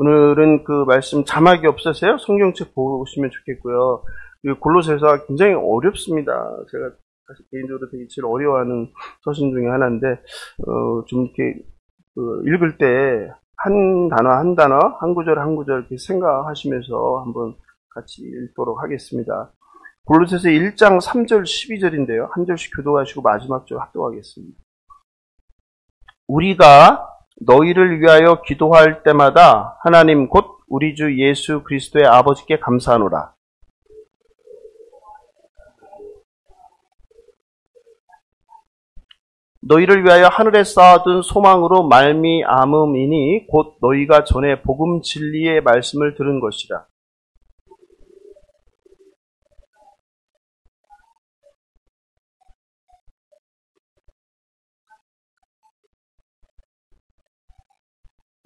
오늘은 그 말씀 자막이 없으세요? 성경책 보시면 좋겠고요. 골로새서가 굉장히 어렵습니다. 제가 사실 개인적으로 되게 제일 어려워하는 서신 중에 하나인데, 좀 이렇게 읽을 때 한 단어 한 단어, 한 구절 한 구절 이렇게 생각하시면서 한번 같이 읽도록 하겠습니다. 골로새서 1장 3절 12절인데요. 한 절씩 교도하시고 마지막 절 합독하겠습니다. 우리가 너희를 위하여 기도할 때마다 하나님 곧 우리 주 예수 그리스도의 아버지께 감사하노라. 너희를 위하여 하늘에 쌓아둔 소망으로 말미암음이니 곧 너희가 전에 복음 진리의 말씀을 들은 것이라.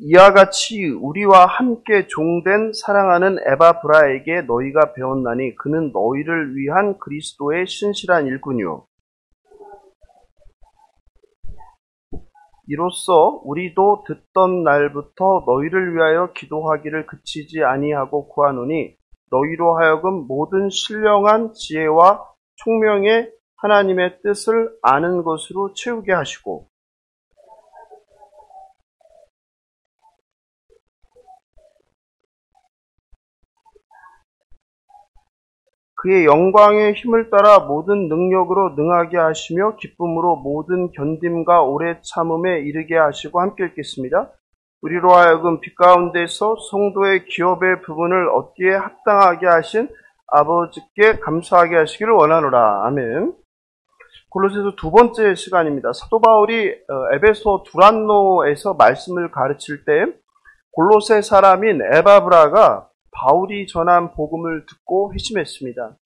이와 같이 우리와 함께 종된 사랑하는 에바브라에게 너희가 배웠나니 그는 너희를 위한 그리스도의 신실한 일꾼이요. 이로써 우리도 듣던 날부터 너희를 위하여 기도하기를 그치지 아니하고 구하노니 너희로 하여금 모든 신령한 지혜와 총명의 하나님의 뜻을 아는 것으로 채우게 하시고 그의 영광의 힘을 따라 모든 능력으로 능하게 하시며 기쁨으로 모든 견딤과 오래 참음에 이르게 하시고 함께 읽겠습니다. 우리로 하여금 빛 가운데서 성도의 기업의 부분을 얻기에 합당하게 하신 아버지께 감사하게 하시기를 원하노라. 아멘. 골로새서 두 번째 시간입니다. 사도 바울이 에베소 두란노에서 말씀을 가르칠 때 골로새 사람인 에바브라가 바울이 전한 복음을 듣고 회심했습니다.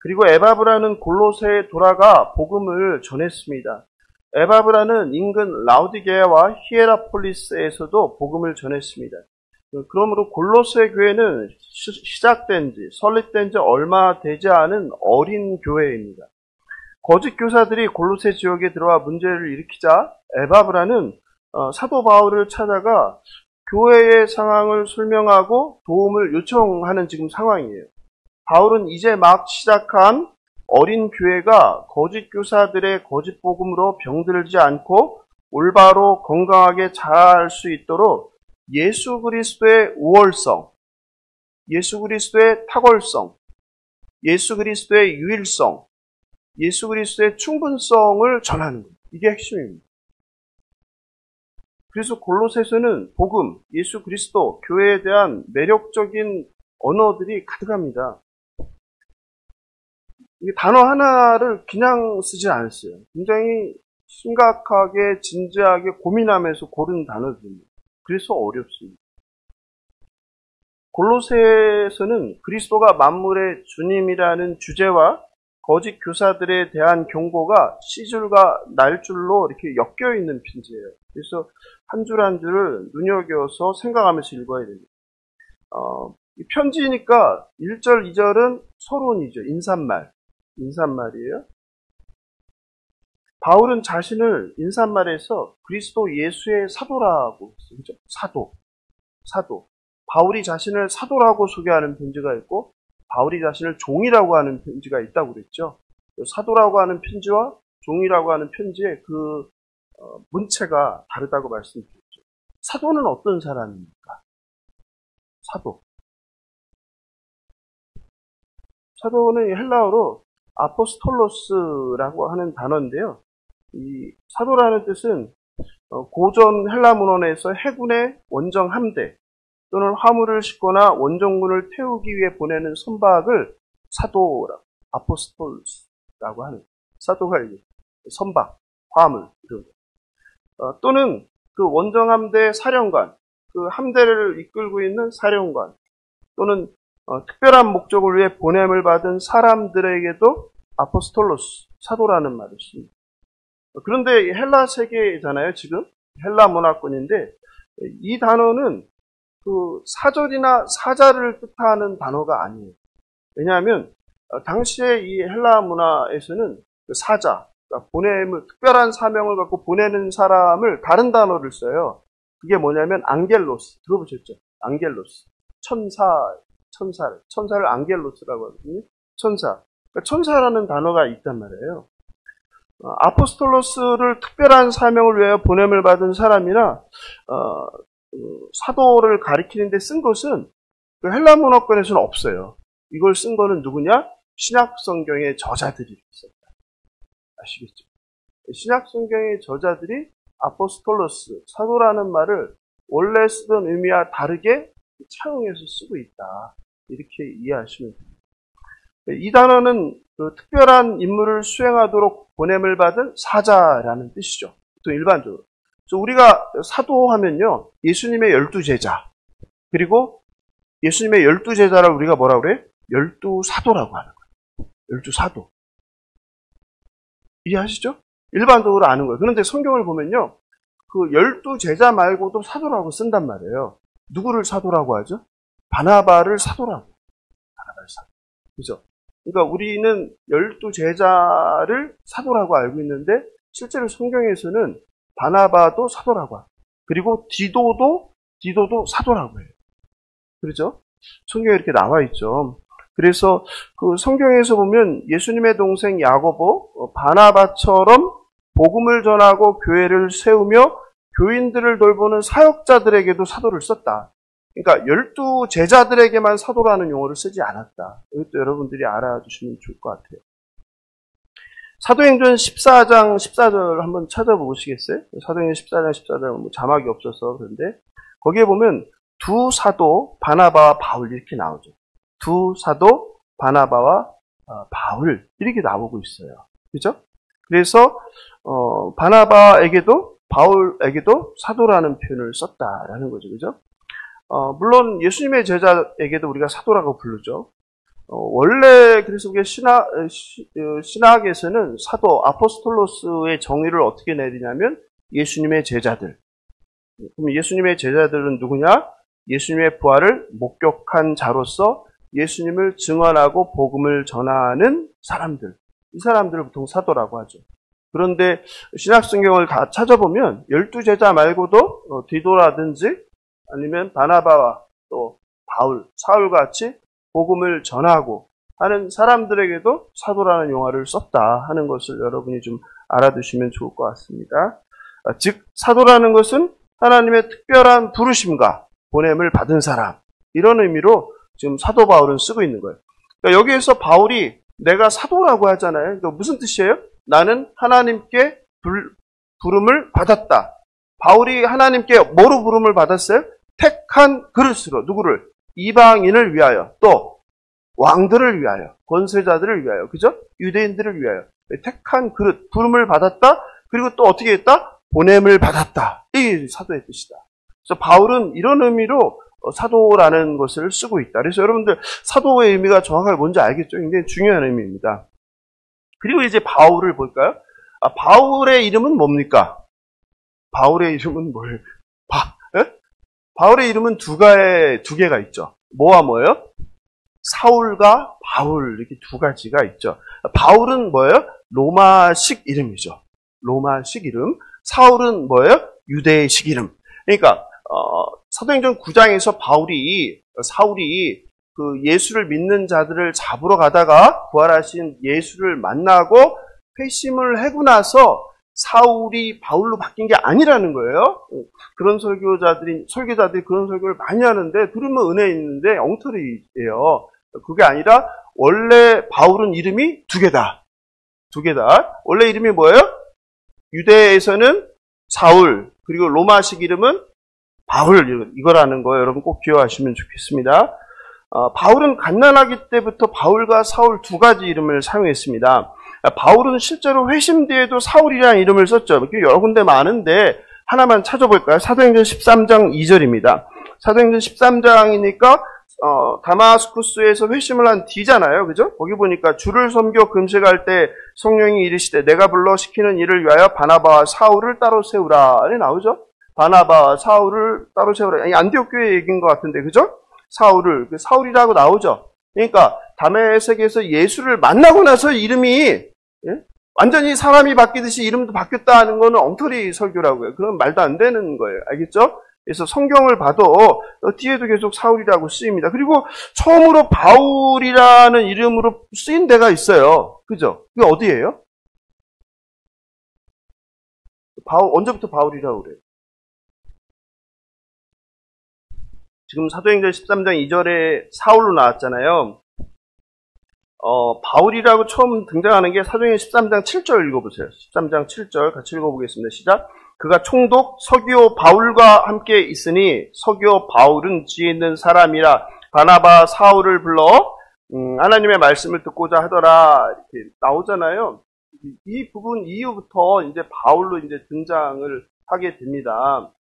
그리고 에바브라는 골로새에 돌아가 복음을 전했습니다. 에바브라는 인근 라우디게아와 히에라폴리스에서도 복음을 전했습니다. 그러므로 골로새 교회는 시작된 지, 설립된 지 얼마 되지 않은 어린 교회입니다. 거짓 교사들이 골로새 지역에 들어와 문제를 일으키자 에바브라는 사도 바울을 찾아가 교회의 상황을 설명하고 도움을 요청하는 지금 상황이에요. 바울은 이제 막 시작한 어린 교회가 거짓 교사들의 거짓 복음으로 병들지 않고 올바로 건강하게 자랄 수 있도록 예수 그리스도의 우월성, 예수 그리스도의 탁월성, 예수 그리스도의 유일성, 예수 그리스도의 충분성을 전하는 거예요. 이게 핵심입니다. 그래서 골로새서는 복음, 예수 그리스도, 교회에 대한 매력적인 언어들이 가득합니다. 이 단어 하나를 그냥 쓰지 않았어요. 굉장히 심각하게, 진지하게 고민하면서 고른 단어들입니다. 그래서 어렵습니다. 골로새서는 그리스도가 만물의 주님이라는 주제와 거짓 교사들에 대한 경고가 시줄과 날줄로 이렇게 엮여 있는 편지예요. 그래서 한 줄 한 줄을 눈여겨서 생각하면서 읽어야 됩니다. 이 편지니까 1절, 2절은 서론이죠. 인사말이에요. 바울은 자신을 인사말에서 그리스도 예수의 사도라고 했어요. 사도. 바울이 자신을 사도라고 소개하는 편지가 있고 바울이 자신을 종이라고 하는 편지가 있다고 그랬죠. 사도라고 하는 편지와 종이라고 하는 편지의 그 문체가 다르다고 말씀드렸죠. 사도는 어떤 사람입니까? 사도는 헬라어로 아포스톨로스라고 하는 단어인데요. 이 사도라는 뜻은 고전 헬라 문헌에서 해군의 원정 함대 또는 화물을 싣거나 원정군을 태우기 위해 보내는 선박을 사도라고, 아포스톨로스라고 하는 사도가 이제 선박, 화물 이런 거. 또는 그 원정 함대 사령관, 그 함대를 이끌고 있는 사령관 또는 특별한 목적을 위해 보냄을 받은 사람들에게도 아포스톨로스, 사도라는 말을 씁니다. 그런데 헬라 세계잖아요, 지금. 헬라 문화권인데, 이 단어는 그 사절이나 사자를 뜻하는 단어가 아니에요. 왜냐하면, 당시에 이 헬라 문화에서는 그 사자, 그러니까 특별한 사명을 갖고 보내는 사람을 다른 단어를 써요. 그게 뭐냐면, 앙겔로스. 들어보셨죠? 안겔로스. 천사를 안겔로스라고 하거든요. 천사. 그러니까 천사라는 단어가 있단 말이에요. 아포스톨로스를 특별한 사명을 위하여 보냄을 받은 사람이나 사도를 가리키는데 쓴 것은 그 헬라 문화권에서는 없어요. 이걸 쓴 거는 누구냐? 신약 성경의 저자들이 있었다. 아시겠죠? 신약 성경의 저자들이 아포스톨로스, 사도라는 말을 원래 쓰던 의미와 다르게 차용해서 쓰고 있다. 이렇게 이해하시면 됩니다. 이 단어는 그 특별한 임무를 수행하도록 보냄을 받은 사자라는 뜻이죠. 또 일반적으로. 그래서 우리가 사도하면요, 예수님의 12제자, 그리고 예수님의 12제자를 우리가 뭐라고 그래요? 12사도라고 하는 거예요. 12사도. 이해하시죠? 일반적으로 아는 거예요. 그런데 성경을 보면요, 그 12제자 말고도 사도라고 쓴단 말이에요. 누구를 사도라고 하죠? 바나바를 사도라고. 바나바를 사도. 그죠? 그러니까 우리는 12제자를 사도라고 알고 있는데 실제로 성경에서는 바나바도 사도라고 하고 그리고 디도도 사도라고 해요. 그렇죠? 성경에 이렇게 나와 있죠. 그래서 그 성경에서 보면 예수님의 동생 야고보, 바나바처럼 복음을 전하고 교회를 세우며 교인들을 돌보는 사역자들에게도 사도를 썼다. 그러니까 12제자들에게만 사도라는 용어를 쓰지 않았다. 이것도 여러분들이 알아두시면 좋을 것 같아요. 사도행전 14장 14절 한번 찾아보시겠어요? 사도행전 14장 14절 자막이 없어서 그런데 거기에 보면 두 사도 바나바와 바울 이렇게 나오죠. 두 사도 바나바와 바울 이렇게 나오고 있어요. 그죠? 그래서 바나바에게도 바울에게도 사도라는 표현을 썼다라는 거죠. 그죠? 물론 예수님의 제자에게도 우리가 사도라고 부르죠. 원래 그래서 우리가 신학에서는 사도 아포스톨로스의 정의를 어떻게 내리냐면 예수님의 제자들. 그럼 예수님의 제자들은 누구냐? 예수님의 부활을 목격한 자로서 예수님을 증언하고 복음을 전하는 사람들. 이 사람들을 보통 사도라고 하죠. 그런데 신약성경을 다 찾아보면 12제자 말고도 디도라든지 아니면 바나바와 또 바울, 사울같이 복음을 전하고 하는 사람들에게도 사도라는 용어를 썼다 하는 것을 여러분이 좀 알아두시면 좋을 것 같습니다. 즉 사도라는 것은 하나님의 특별한 부르심과 보냄을 받은 사람 이런 의미로 지금 사도 바울은 쓰고 있는 거예요. 그러니까 여기에서 바울이 내가 사도라고 하잖아요. 그러니까 무슨 뜻이에요? 나는 하나님께 부름을 받았다. 바울이 하나님께 뭐로 부름을 받았어요? 택한 그릇으로 누구를? 이방인을 위하여 또 왕들을 위하여 권세자들을 위하여 그죠? 유대인들을 위하여 택한 그릇 부름을 받았다. 그리고 또 어떻게 했다? 보냄을 받았다. 이게 사도의 뜻이다. 그래서 바울은 이런 의미로 사도라는 것을 쓰고 있다. 그래서 여러분들 사도의 의미가 정확하게 뭔지 알겠죠? 굉장히 중요한 의미입니다. 그리고 이제 바울을 볼까요? 바울의 이름은 뭡니까? 바울의 이름은 뭐예요? 바울의 이름은 두 개가 있죠. 뭐와 뭐예요? 사울과 바울 이렇게 두 가지가 있죠. 바울은 뭐예요? 로마식 이름이죠. 로마식 이름. 사울은 뭐예요? 유대식 이름. 그러니까 사도행전 9장에서 사울이 그 예수를 믿는 자들을 잡으러 가다가 부활하신 예수를 만나고 회심을 하고 나서 사울이 바울로 바뀐 게 아니라는 거예요. 그런 설교자들이 그런 설교를 많이 하는데 들으면 은혜 있는데 엉터리예요. 그게 아니라 원래 바울은 이름이 두 개다. 원래 이름이 뭐예요? 유대에서는 사울, 그리고 로마식 이름은 바울, 이거라는 거 여러분 꼭 기억하시면 좋겠습니다. 바울은 갓난아기 때부터 바울과 사울 두 가지 이름을 사용했습니다. 바울은 실제로 회심 뒤에도 사울이라는 이름을 썼죠. 여러 군데 많은데 하나만 찾아볼까요? 사도행전 13장 2절입니다. 사도행전 13장이니까 다마스쿠스에서 회심을 한 뒤잖아요. 그죠? 거기 보니까 주를 섬겨 금식할 때 성령이 이르시되 내가 불러 시키는 일을 위하여 바나바와 사울을 따로 세우라. 이 나오죠? 바나바와 사울을 따로 세우라. 안디옥 교회 얘기인 것 같은데, 그죠? 사울이라고 나오죠? 그러니까 다메섹에서 예수를 만나고 나서 이름이 완전히 사람이 바뀌듯이 이름도 바뀌었다 하는 거는 엉터리 설교라고요. 그건 말도 안 되는 거예요. 알겠죠? 그래서 성경을 봐도 뒤에도 계속 사울이라고 쓰입니다. 그리고 처음으로 바울이라는 이름으로 쓰인 데가 있어요. 그죠? 그게 어디예요? 언제부터 바울이라고 그래요? 지금 사도행전 13장 2절에 사울로 나왔잖아요. 바울이라고 처음 등장하는 게 사도행전 13장 7절 읽어보세요. 13장 7절 같이 읽어보겠습니다. 시작. 그가 총독 서기오 바울과 함께 있으니 서기오 바울은 지혜 있는 사람이라 바나바 사울을 불러 하나님의 말씀을 듣고자 하더라 이렇게 나오잖아요. 이 부분 이후부터 이제 바울로 이제 등장을 하게 됩니다.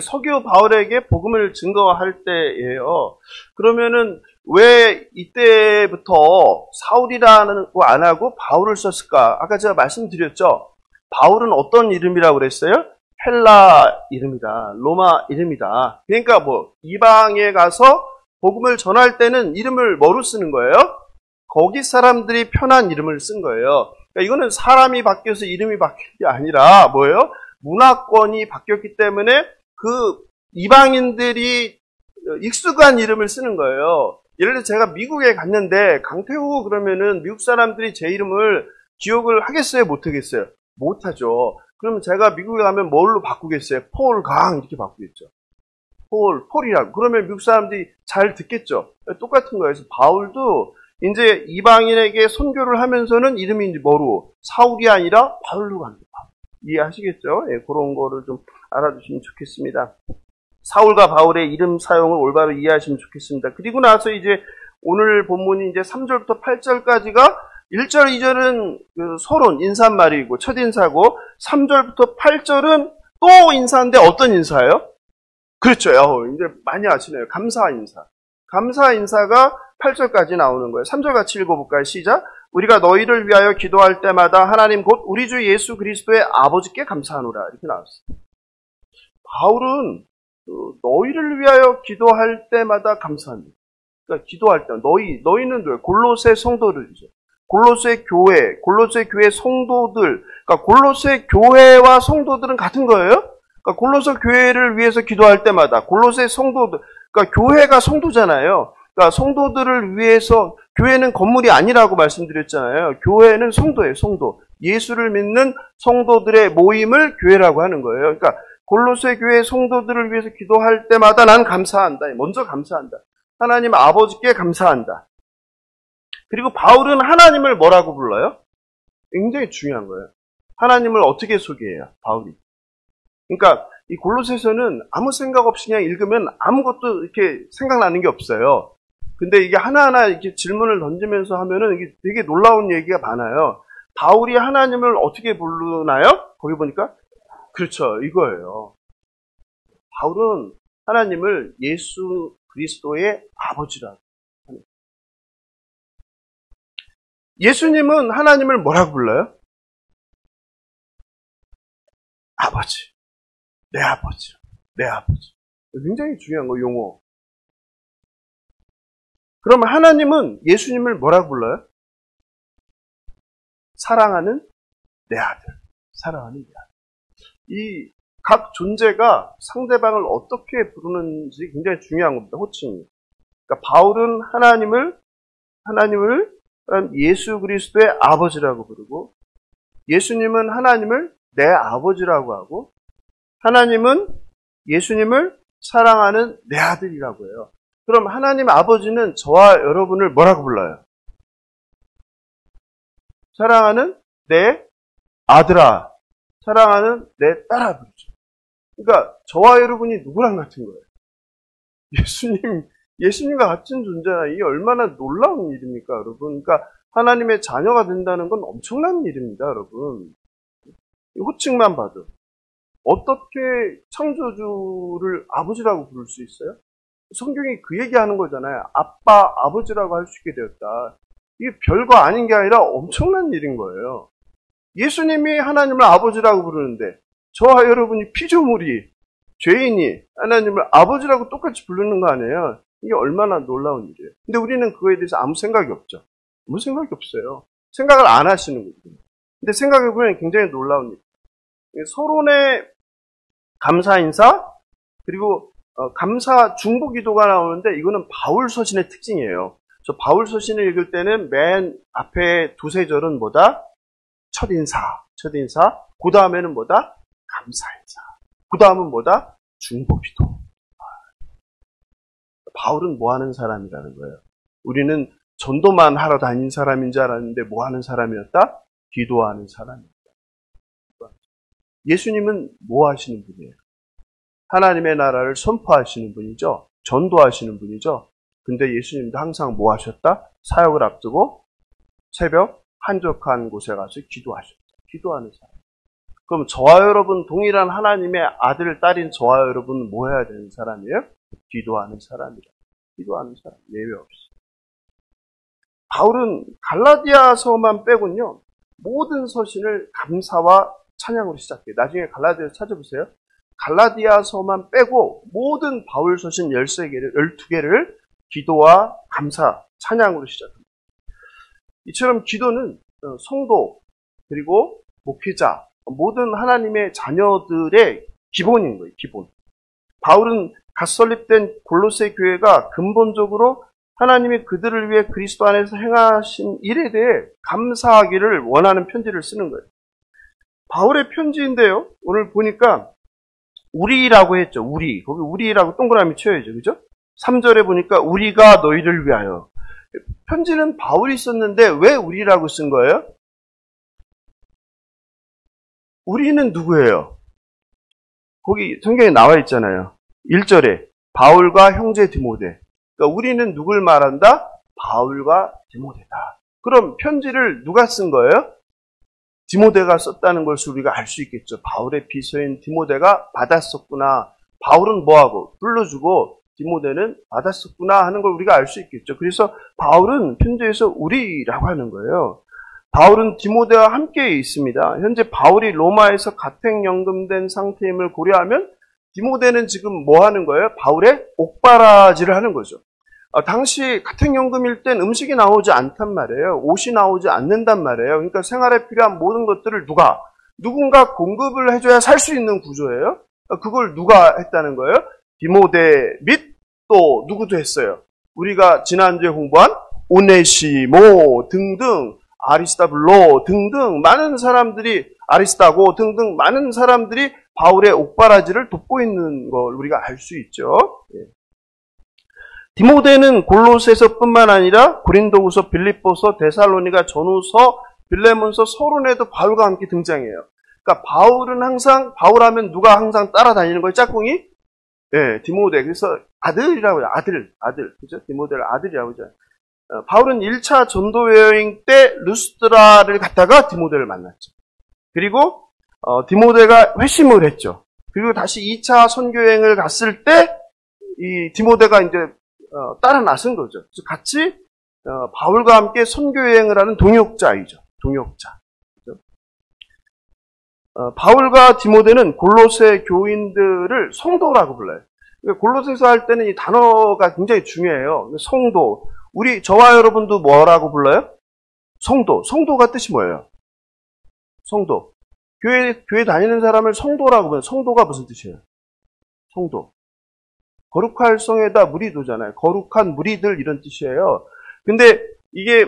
서기오 바울에게 복음을 증거할 때예요. 그러면은 왜 이때부터 사울이라는 거 안 하고 바울을 썼을까? 아까 제가 말씀드렸죠. 바울은 어떤 이름이라고 그랬어요? 헬라 이름이다. 로마 이름이다. 그러니까 이방에 가서 복음을 전할 때는 이름을 뭐로 쓰는 거예요? 거기 사람들이 편한 이름을 쓴 거예요. 그러니까 이거는 사람이 바뀌어서 이름이 바뀐 게 아니라 뭐예요? 문화권이 바뀌었기 때문에 그 이방인들이 익숙한 이름을 쓰는 거예요. 예를 들어 제가 미국에 갔는데 강태우 그러면은 미국 사람들이 제 이름을 기억을 하겠어요? 못하겠어요? 못하죠. 그러면 제가 미국에 가면 뭘로 바꾸겠어요? 폴 강 이렇게 바꾸겠죠. 폴이라고. 그러면 미국 사람들이 잘 듣겠죠. 똑같은 거예요. 그래서 바울도 이제 이방인에게 선교를 하면서는 이름이 이제 뭐로? 사울이 아니라 바울로 갑니다. 이해하시겠죠? 예, 그런 거를 좀 알아두시면 좋겠습니다. 사울과 바울의 이름 사용을 올바로 이해하시면 좋겠습니다. 그리고 나서 이제 오늘 본문이 이제 3절부터 8절까지가 1절, 2절은 그 서론, 인사말이고 첫인사고 3절부터 8절은 또 인사인데 어떤 인사예요? 그렇죠. 이제 많이 아시네요. 감사 인사. 감사 인사가 8절까지 나오는 거예요. 3절 같이 읽어볼까요? 시작. 우리가 너희를 위하여 기도할 때마다 하나님 곧 우리 주 예수 그리스도의 아버지께 감사하노라. 이렇게 나왔어요. 바울은 너희를 위하여 기도할 때마다 감사합니다. 그러니까 기도할 때 너희는 왜? 골로새 성도들이죠. 골로새 교회 성도들. 그러니까 골로새 교회와 성도들은 같은 거예요. 그러니까 골로새 교회를 위해서 기도할 때마다 골로새 성도들. 그러니까 교회가 성도잖아요. 그러니까 성도들을 위해서 교회는 건물이 아니라고 말씀드렸잖아요. 교회는 성도예요, 성도. 예수를 믿는 성도들의 모임을 교회라고 하는 거예요. 그러니까 골로새 교회 성도들을 위해서 기도할 때마다 난 감사한다. 먼저 감사한다. 하나님 아버지께 감사한다. 그리고 바울은 하나님을 뭐라고 불러요? 굉장히 중요한 거예요. 하나님을 어떻게 소개해요? 바울이. 그러니까 이 골로새서는 아무 생각 없이 그냥 읽으면 아무것도 이렇게 생각나는 게 없어요. 근데 이게 하나하나 이렇게 질문을 던지면서 하면은 이게 되게 놀라운 얘기가 많아요. 바울이 하나님을 어떻게 부르나요? 거기 보니까 그렇죠. 이거예요. 바울은 하나님을 예수 그리스도의 아버지라고. 예수님은 하나님을 뭐라고 불러요? 아버지. 내 아버지. 내 아버지. 굉장히 중요한 거, 용어. 그러면 하나님은 예수님을 뭐라고 불러요? 사랑하는 내 아들. 사랑하는 내 아들. 이 각 존재가 상대방을 어떻게 부르는지 굉장히 중요한 겁니다. 호칭이. 그러니까 바울은 하나님을 예수 그리스도의 아버지라고 부르고, 예수님은 하나님을 내 아버지라고 하고, 하나님은 예수님을 사랑하는 내 아들이라고 해요. 그럼 하나님 아버지는 저와 여러분을 뭐라고 불러요? 사랑하는 내 아들아, 사랑하는 내 딸아 부르죠. 그러니까 저와 여러분이 누구랑 같은 거예요? 예수님과 같은 존재나 이게 얼마나 놀라운 일입니까, 여러분? 그러니까 하나님의 자녀가 된다는 건 엄청난 일입니다, 여러분. 호칭만 봐도. 어떻게 창조주를 아버지라고 부를 수 있어요? 성경이 그 얘기하는 거잖아요. 아빠, 아버지라고 할 수 있게 되었다. 이게 별거 아닌 게 아니라 엄청난 일인 거예요. 예수님이 하나님을 아버지라고 부르는데 저와 여러분이 피조물이, 죄인이 하나님을 아버지라고 똑같이 부르는 거 아니에요? 이게 얼마나 놀라운 일이에요. 근데 우리는 그거에 대해서 아무 생각이 없죠. 아무 생각이 없어요. 생각을 안 하시는 거죠. 근데 생각해보면 굉장히 놀라운 일. 서론의 감사 인사, 그리고 감사 중보 기도가 나오는데 이거는 바울 서신의 특징이에요. 저 바울 서신을 읽을 때는 맨 앞에 두세 절은 뭐다? 첫인사. 그 다음에는 뭐다? 감사인사. 그 다음은 뭐다? 중보 기도. 바울은 뭐 하는 사람이라는 거예요. 우리는 전도만 하러 다닌 사람인 줄 알았는데 뭐 하는 사람이었다? 기도하는 사람입니다. 예수님은 뭐 하시는 분이에요? 하나님의 나라를 선포하시는 분이죠. 전도하시는 분이죠. 근데 예수님도 항상 뭐 하셨다? 사역을 앞두고 새벽 한적한 곳에 가서 기도하셨다. 기도하는 사람. 그럼 저와 여러분 동일한 하나님의 아들, 딸인 저와 여러분은 뭐 해야 되는 사람이에요? 기도하는 사람이다. 기도하는 사람. 예외 없이. 바울은 갈라디아서만 빼곤요. 모든 서신을 감사와 찬양으로 시작해요. 나중에 갈라디아서 찾아보세요. 갈라디아서만 빼고 모든 바울 서신 12개를 기도와 감사, 찬양으로 시작합니다. 이처럼 기도는 성도 그리고 목회자, 모든 하나님의 자녀들의 기본인 거예요. 기본. 바울은 갓 설립된 골로새 교회가 근본적으로 하나님이 그들을 위해 그리스도 안에서 행하신 일에 대해 감사하기를 원하는 편지를 쓰는 거예요. 바울의 편지인데요. 오늘 보니까 우리라고 했죠. 우리. 거기 우리라고 동그라미 쳐야죠. 그죠? 3절에 보니까 우리가 너희를 위하여. 편지는 바울이 썼는데 왜 우리라고 쓴 거예요? 우리는 누구예요? 거기 성경에 나와 있잖아요. 1절에 바울과 형제 디모데. 그러니까 우리는 누굴 말한다? 바울과 디모데다. 그럼 편지를 누가 쓴 거예요? 디모데가 썼다는 것을 우리가 알 수 있겠죠. 바울의 비서인 디모데가 받았었구나. 바울은 뭐하고? 불러주고 디모데는 받았었구나 하는 걸 우리가 알 수 있겠죠. 그래서 바울은 편지에서 우리라고 하는 거예요. 바울은 디모데와 함께 있습니다. 현재 바울이 로마에서 가택연금된 상태임을 고려하면 디모데는 지금 뭐 하는 거예요? 바울의 옥바라지를 하는 거죠. 당시 가택연금일 땐 음식이 나오지 않단 말이에요. 옷이 나오지 않는단 말이에요. 그러니까 생활에 필요한 모든 것들을 누군가 공급을 해줘야 살 수 있는 구조예요. 그걸 누가 했다는 거예요? 디모데 및 또 누구도 했어요. 우리가 지난주에 공부한 오네시모 등등, 아리스타블로 등등 많은 사람들이, 아리스타고 등등 많은 사람들이 바울의 옥바라지를 돕고 있는 걸 우리가 알 수 있죠. 디모데는 골로새서뿐만 아니라 고린도후서, 빌립보서, 데살로니가 전후서, 빌레몬서, 서론에도 바울과 함께 등장해요. 그러니까 바울은 항상, 바울하면 누가 항상 따라다니는 거예요? 짝꿍이? 네, 디모데. 그래서 아들이라고 해요. 아들. 그죠? 디모데를 아들이라고 하죠. 바울은 1차 전도 여행 때 루스드라를 갔다가 디모데를 만났죠. 그리고 디모데가 회심을 했죠. 그리고 다시 2차 선교 여행을 갔을 때 이 디모데가 이제 따라 나선 거죠. 그래서 같이 바울과 함께 선교 여행을 하는 동역자이죠. 동역자. 그렇죠? 바울과 디모데는 골로새 교인들을 성도라고 불러요. 골로새서 할 때는 이 단어가 굉장히 중요해요. 성도. 저와 여러분도 뭐라고 불러요? 성도. 성도가 뜻이 뭐예요? 성도. 교회 다니는 사람을 성도라고 불러요. 성도가 무슨 뜻이에요? 성도. 거룩할 성에다 무리도잖아요. 거룩한 무리들 이런 뜻이에요. 근데 이게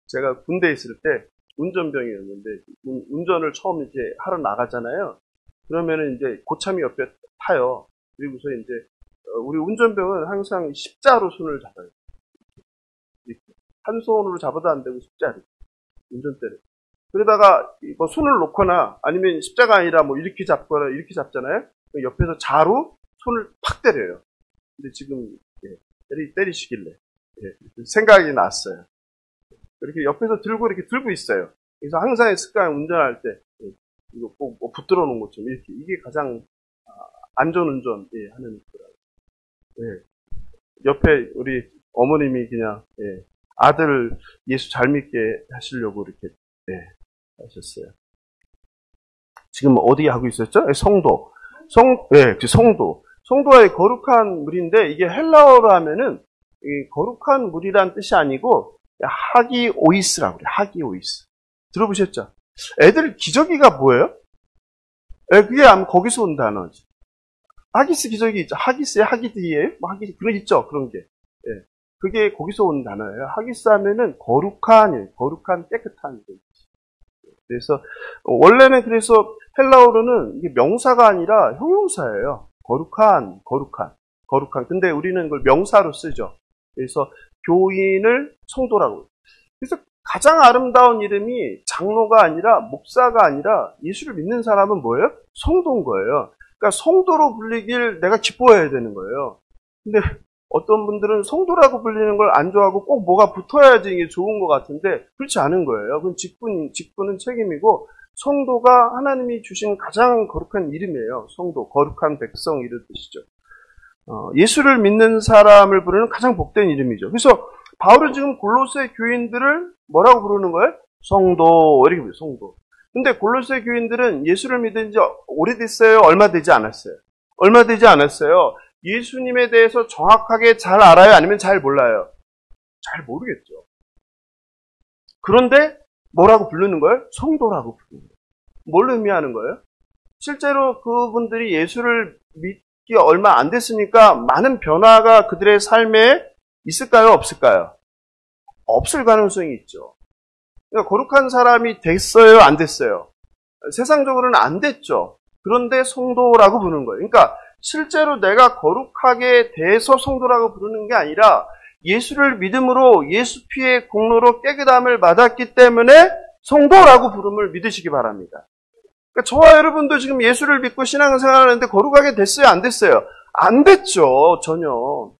제가 군대에 있을 때 운전병이었는데 운전을 처음 이제 하러 나가잖아요. 그러면은 이제 고참이 옆에 타요. 그리고서 이제 우리 운전병은 항상 십자로 손을 잡아요. 이렇게. 한 손으로 잡아도 안 되고 십자로 운전대를. 그러다가 뭐 손을 놓거나 아니면 십자가 아니라 뭐 이렇게 잡거나 이렇게 잡잖아요. 옆에서 자로 손을 팍 때려요. 근데 지금 때리시길래 생각이 났어요. 이렇게 옆에서 이렇게 들고 있어요. 그래서 항상 습관 운전할 때 이거 꼭 붙들어 놓은 것처럼 이렇게 이게 가장 안전운전 하는 거라고. 옆에 우리 어머님이 그냥 아들 예수 잘 믿게 하시려고 이렇게 하셨어요. 지금 어디 하고 있었죠? 성도. 성도. 성도의 거룩한 물인데 이게 헬라어로 하면은 이 거룩한 물이란 뜻이 아니고 하기오이스라고 그래요. 하기오이스. 들어보셨죠? 애들 기저귀가 뭐예요? 예, 그게 아마 거기서 온 단어죠. 하기스 기적이 있죠. 하기스에 하기드에 뭐 하기스 그런 있죠. 그런 게. 예. 그게 거기서 온 단어예요. 하기스 하면은 거룩한 깨끗한. 그래서 원래는 그래서 헬라어로는 이게 명사가 아니라 형용사예요. 거룩한. 근데 우리는 그걸 명사로 쓰죠. 그래서 교인을 성도라고. 그래서 가장 아름다운 이름이 장로가 아니라 목사가 아니라 예수를 믿는 사람은 뭐예요? 성도인 거예요. 그러니까 성도로 불리길 내가 기뻐해야 되는 거예요. 근데 어떤 분들은 성도라고 불리는 걸 안 좋아하고 꼭 뭐가 붙어야지 이게 좋은 것 같은데 그렇지 않은 거예요. 그건 직분은 책임이고 성도가 하나님이 주신 가장 거룩한 이름이에요. 성도, 거룩한 백성 이런 뜻이죠. 예수를 믿는 사람을 부르는 가장 복된 이름이죠. 그래서 바울은 지금 골로새 교인들을 뭐라고 부르는 거예요? 성도, 이렇게 부르요 성도. 근데 골로새 교인들은 예수를 믿은 지 오래됐어요? 얼마 되지 않았어요? 얼마 되지 않았어요. 예수님에 대해서 정확하게 잘 알아요? 아니면 잘 몰라요? 잘 모르겠죠. 그런데 뭐라고 부르는 거예요? 성도라고 부르는 거예요. 뭘 의미하는 거예요? 실제로 그분들이 예수를 믿기 얼마 안 됐으니까 많은 변화가 그들의 삶에 있을까요? 없을까요? 없을 가능성이 있죠. 그러니까 거룩한 사람이 됐어요? 안 됐어요? 세상적으로는 안 됐죠. 그런데 성도라고 부르는 거예요. 그러니까 실제로 내가 거룩하게 돼서 성도라고 부르는 게 아니라 예수를 믿음으로 예수 피의 공로로 깨끗함을 받았기 때문에 성도라고 부름을 믿으시기 바랍니다. 그러니까 저와 여러분도 지금 예수를 믿고 신앙생활을 하는데 거룩하게 됐어요? 안 됐어요? 안 됐죠. 전혀.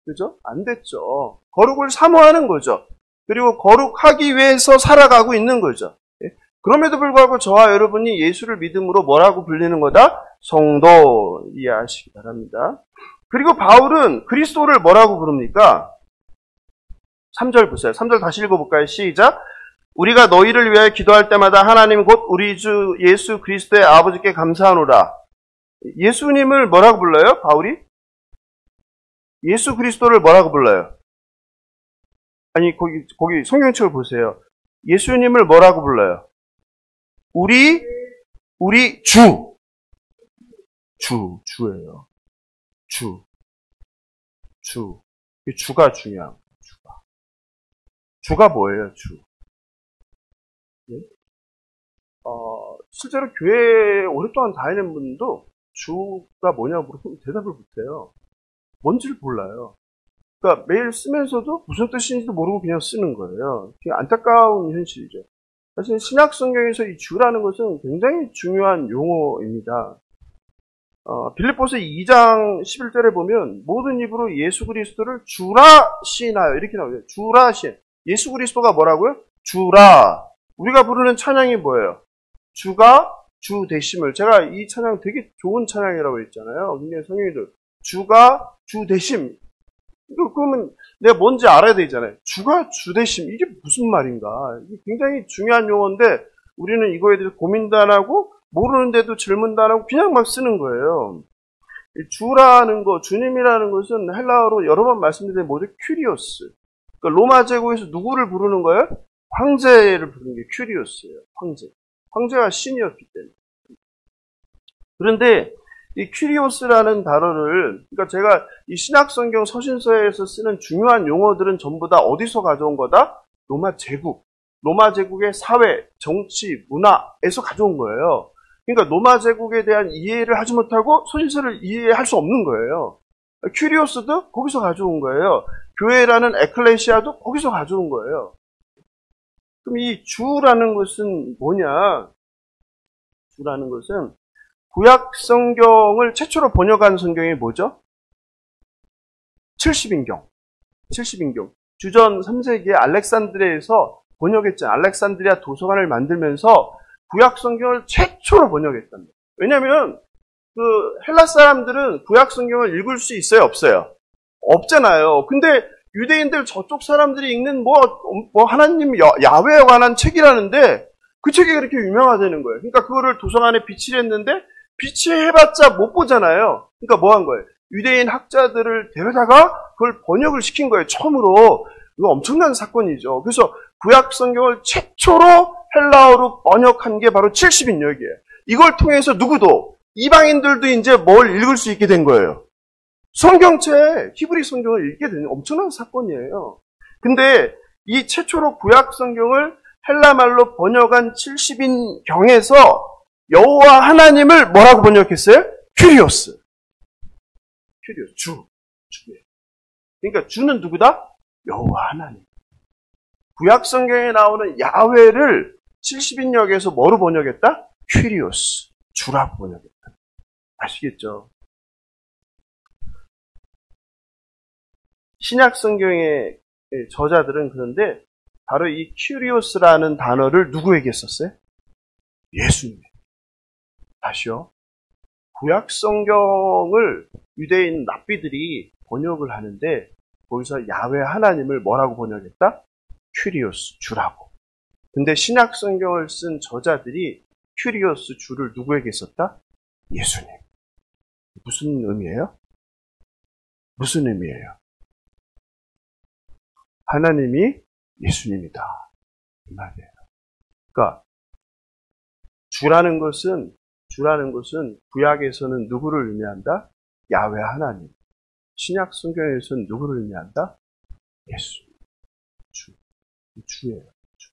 그죠? 안 됐죠. 거룩을 사모하는 거죠. 그리고 거룩하기 위해서 살아가고 있는 거죠. 그럼에도 불구하고 저와 여러분이 예수를 믿음으로 뭐라고 불리는 거다? 성도 이해하시기 바랍니다. 그리고 바울은 그리스도를 뭐라고 부릅니까? 3절 보세요. 3절 다시 읽어볼까요? 시작. 우리가 너희를 위하여 기도할 때마다 하나님 곧 우리 주 예수 그리스도의 아버지께 감사하노라. 예수님을 뭐라고 불러요? 바울이? 예수 그리스도를 뭐라고 불러요? 아니 거기 성경책을 보세요. 예수님을 뭐라고 불러요? 우리 주예요. 주가 중요한 거예요. 주가 뭐예요? 주. 네? 실제로 교회에 오랫동안 다니는 분도 주가 뭐냐고 물으면 대답을 못해요. 뭔지를 몰라요. 그러니까 매일 쓰면서도 무슨 뜻인지도 모르고 그냥 쓰는 거예요. 되게 안타까운 현실이죠. 사실 신약 성경에서 이 주라는 것은 굉장히 중요한 용어입니다. 빌립보서 2장 11절에 보면 모든 입으로 예수 그리스도를 주라 시인하여 이렇게 나오죠. 주라 시인. 예수 그리스도가 뭐라고요? 주라. 우리가 부르는 찬양이 뭐예요? 주가 주 되심을. 제가 이 찬양 되게 좋은 찬양이라고 했잖아요. 굉장히 성경이들. 주가 주 되심. 그러면 내가 뭔지 알아야 되잖아요. 주가 주 되심. 이게 무슨 말인가? 이게 굉장히 중요한 용어인데 우리는 이거에 대해서 고민도 안 하고 모르는데도 질문도 안 하고 그냥 막 쓰는 거예요. 주라는 거, 주님이라는 것은 헬라어로 여러 번 말씀드린 뭐죠? 큐리오스. 그러니까 로마 제국에서 누구를 부르는 거예요? 황제를 부르는 게 큐리오스예요. 황제. 황제가 신이었기 때문에. 그런데 이 큐리오스라는 단어를, 그러니까 제가 이 신약성경 서신서에서 쓰는 중요한 용어들은 전부 다 어디서 가져온 거다? 로마 제국. 로마 제국의 사회, 정치, 문화에서 가져온 거예요. 그러니까 로마 제국에 대한 이해를 하지 못하고 서신서를 이해할 수 없는 거예요. 큐리오스도 거기서 가져온 거예요. 교회라는 에클레시아도 거기서 가져온 거예요. 그럼 이 주라는 것은 뭐냐? 주라는 것은 구약 성경을 최초로 번역한 성경이 뭐죠? 70인경. 주전 3세기에 알렉산드리아에서 번역했잖아요. 알렉산드리아 도서관을 만들면서 구약 성경을 최초로 번역했답니다. 왜냐하면 그 헬라 사람들은 구약 성경을 읽을 수 있어요, 없어요? 없잖아요. 근데 유대인들 저쪽 사람들이 읽는 뭐 하나님 야훼에 관한 책이라는데 그 책이 그렇게 유명하다는 거예요. 그러니까 그거를 도서관에 비치를 했는데 비치해봤자 못 보잖아요. 그러니까 뭐 한 거예요? 유대인 학자들을 데려다가 그걸 번역을 시킨 거예요. 처음으로. 이거 엄청난 사건이죠. 그래서 구약 성경을 최초로 헬라어로 번역한 게 바로 70인역이에요. 이걸 통해서 누구도 이방인들도 이제 뭘 읽을 수 있게 된 거예요. 성경책, 히브리 성경을 읽게 된 엄청난 사건이에요. 근데 이 최초로 구약 성경을 헬라말로 번역한 70인경에서 여호와 하나님을 뭐라고 번역했어요? 큐리오스. 큐리오스, 주예요. 그러니까 주는 누구다? 여호와 하나님. 구약 성경에 나오는 야훼를 70인역에서 뭐로 번역했다? 큐리오스, 주라고 번역했다. 아시겠죠? 신약 성경의 저자들은 그런데 바로 이 큐리오스라는 단어를 누구에게 썼어요? 예수님. 다시요. 구약 성경을 유대인 랍비들이 번역을 하는데 거기서 야훼 하나님을 뭐라고 번역했다? 큐리오스, 주라고. 근데 신약 성경을 쓴 저자들이 큐리오스, 주를 누구에게 썼다? 예수님. 무슨 의미예요? 무슨 의미예요? 하나님이 예수님이다. 이 말이에요. 그러니까 주라는 것은 구약에서는 누구를 의미한다? 야훼 하나님. 신약 성경에서는 누구를 의미한다? 예수. 주예요. 주.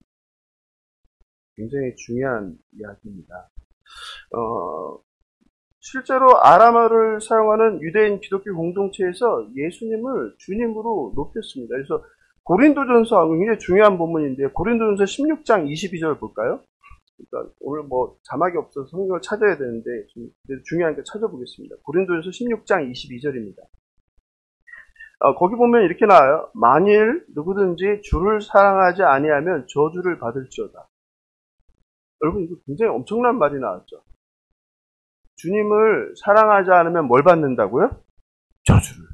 굉장히 중요한 이야기입니다. 실제로 아람어를 사용하는 유대인 기독교 공동체에서 예수님을 주님으로 높였습니다. 그래서 고린도전서 굉장히 중요한 본문인데 고린도전서 16장 22절 볼까요? 그러니까 오늘 뭐 자막이 없어서 성경을 찾아야 되는데 좀 중요하니까 찾아보겠습니다. 고린도전서 16장 22절입니다. 거기 보면 이렇게 나와요. 만일 누구든지 주를 사랑하지 아니하면 저주를 받을지어다. 여러분 이거 굉장히 엄청난 말이 나왔죠. 주님을 사랑하지 않으면 뭘 받는다고요? 저주를.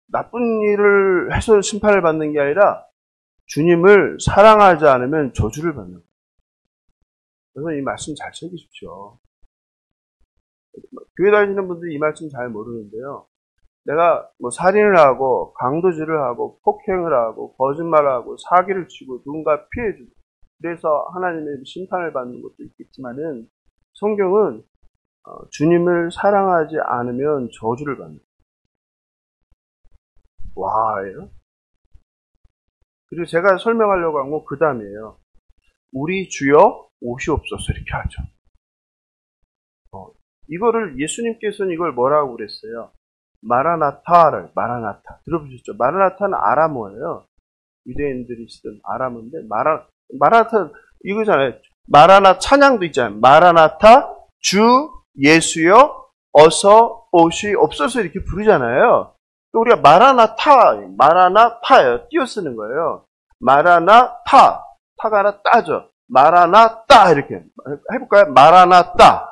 나쁜 일을 해서 심판을 받는 게 아니라 주님을 사랑하지 않으면 저주를 받는 거예요. 그래서 이 말씀 잘 챙기십시오. 교회 다니시는 분들이 이 말씀 잘 모르는데요. 내가 뭐 살인을 하고 강도질을 하고 폭행을 하고 거짓말을 하고 사기를 치고 누군가 피해주고 그래서 하나님의 심판을 받는 것도 있겠지만은 성경은 주님을 사랑하지 않으면 저주를 받는 거예요. 와예요. 그리고 제가 설명하려고 한 건 그 다음이에요. 우리 주여 오시옵소서 이렇게 하죠. 이거를 예수님께서는 이걸 뭐라고 그랬어요? 마라나타 들어보셨죠? 마라나타는 아람어예요. 유대인들이 쓰던 아람어인데 마라나타 이거잖아요. 마라나 찬양도 있잖아요. 마라나타 주 예수여 어서 오시옵소서 이렇게 부르잖아요. 우리가 마라나타예요. 띄어 쓰는 거예요. 마라나타 타가 하나 따죠. 마라나타 이렇게 해볼까요? 마라나타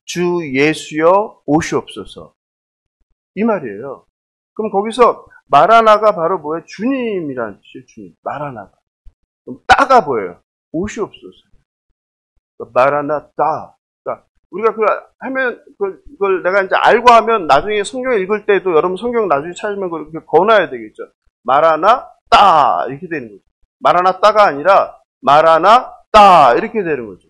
주 예수여 오시옵소서 이 말이에요. 그럼 거기서 마라나가 바로 뭐예요? 주님이라는 뜻이에요. 주님. 마라나가. 그럼 따가 뭐예요? 오시옵소서. 그러니까 마라나타. 그러니까 우리가 그걸 내가 이제 알고 하면 나중에 성경 읽을 때도 여러분 성경 나중에 찾으면 그렇게 거놔야 되겠죠. 마라나타 이렇게 되는 거죠. 마라나타가 아니라 마라나타 이렇게 되는 거죠.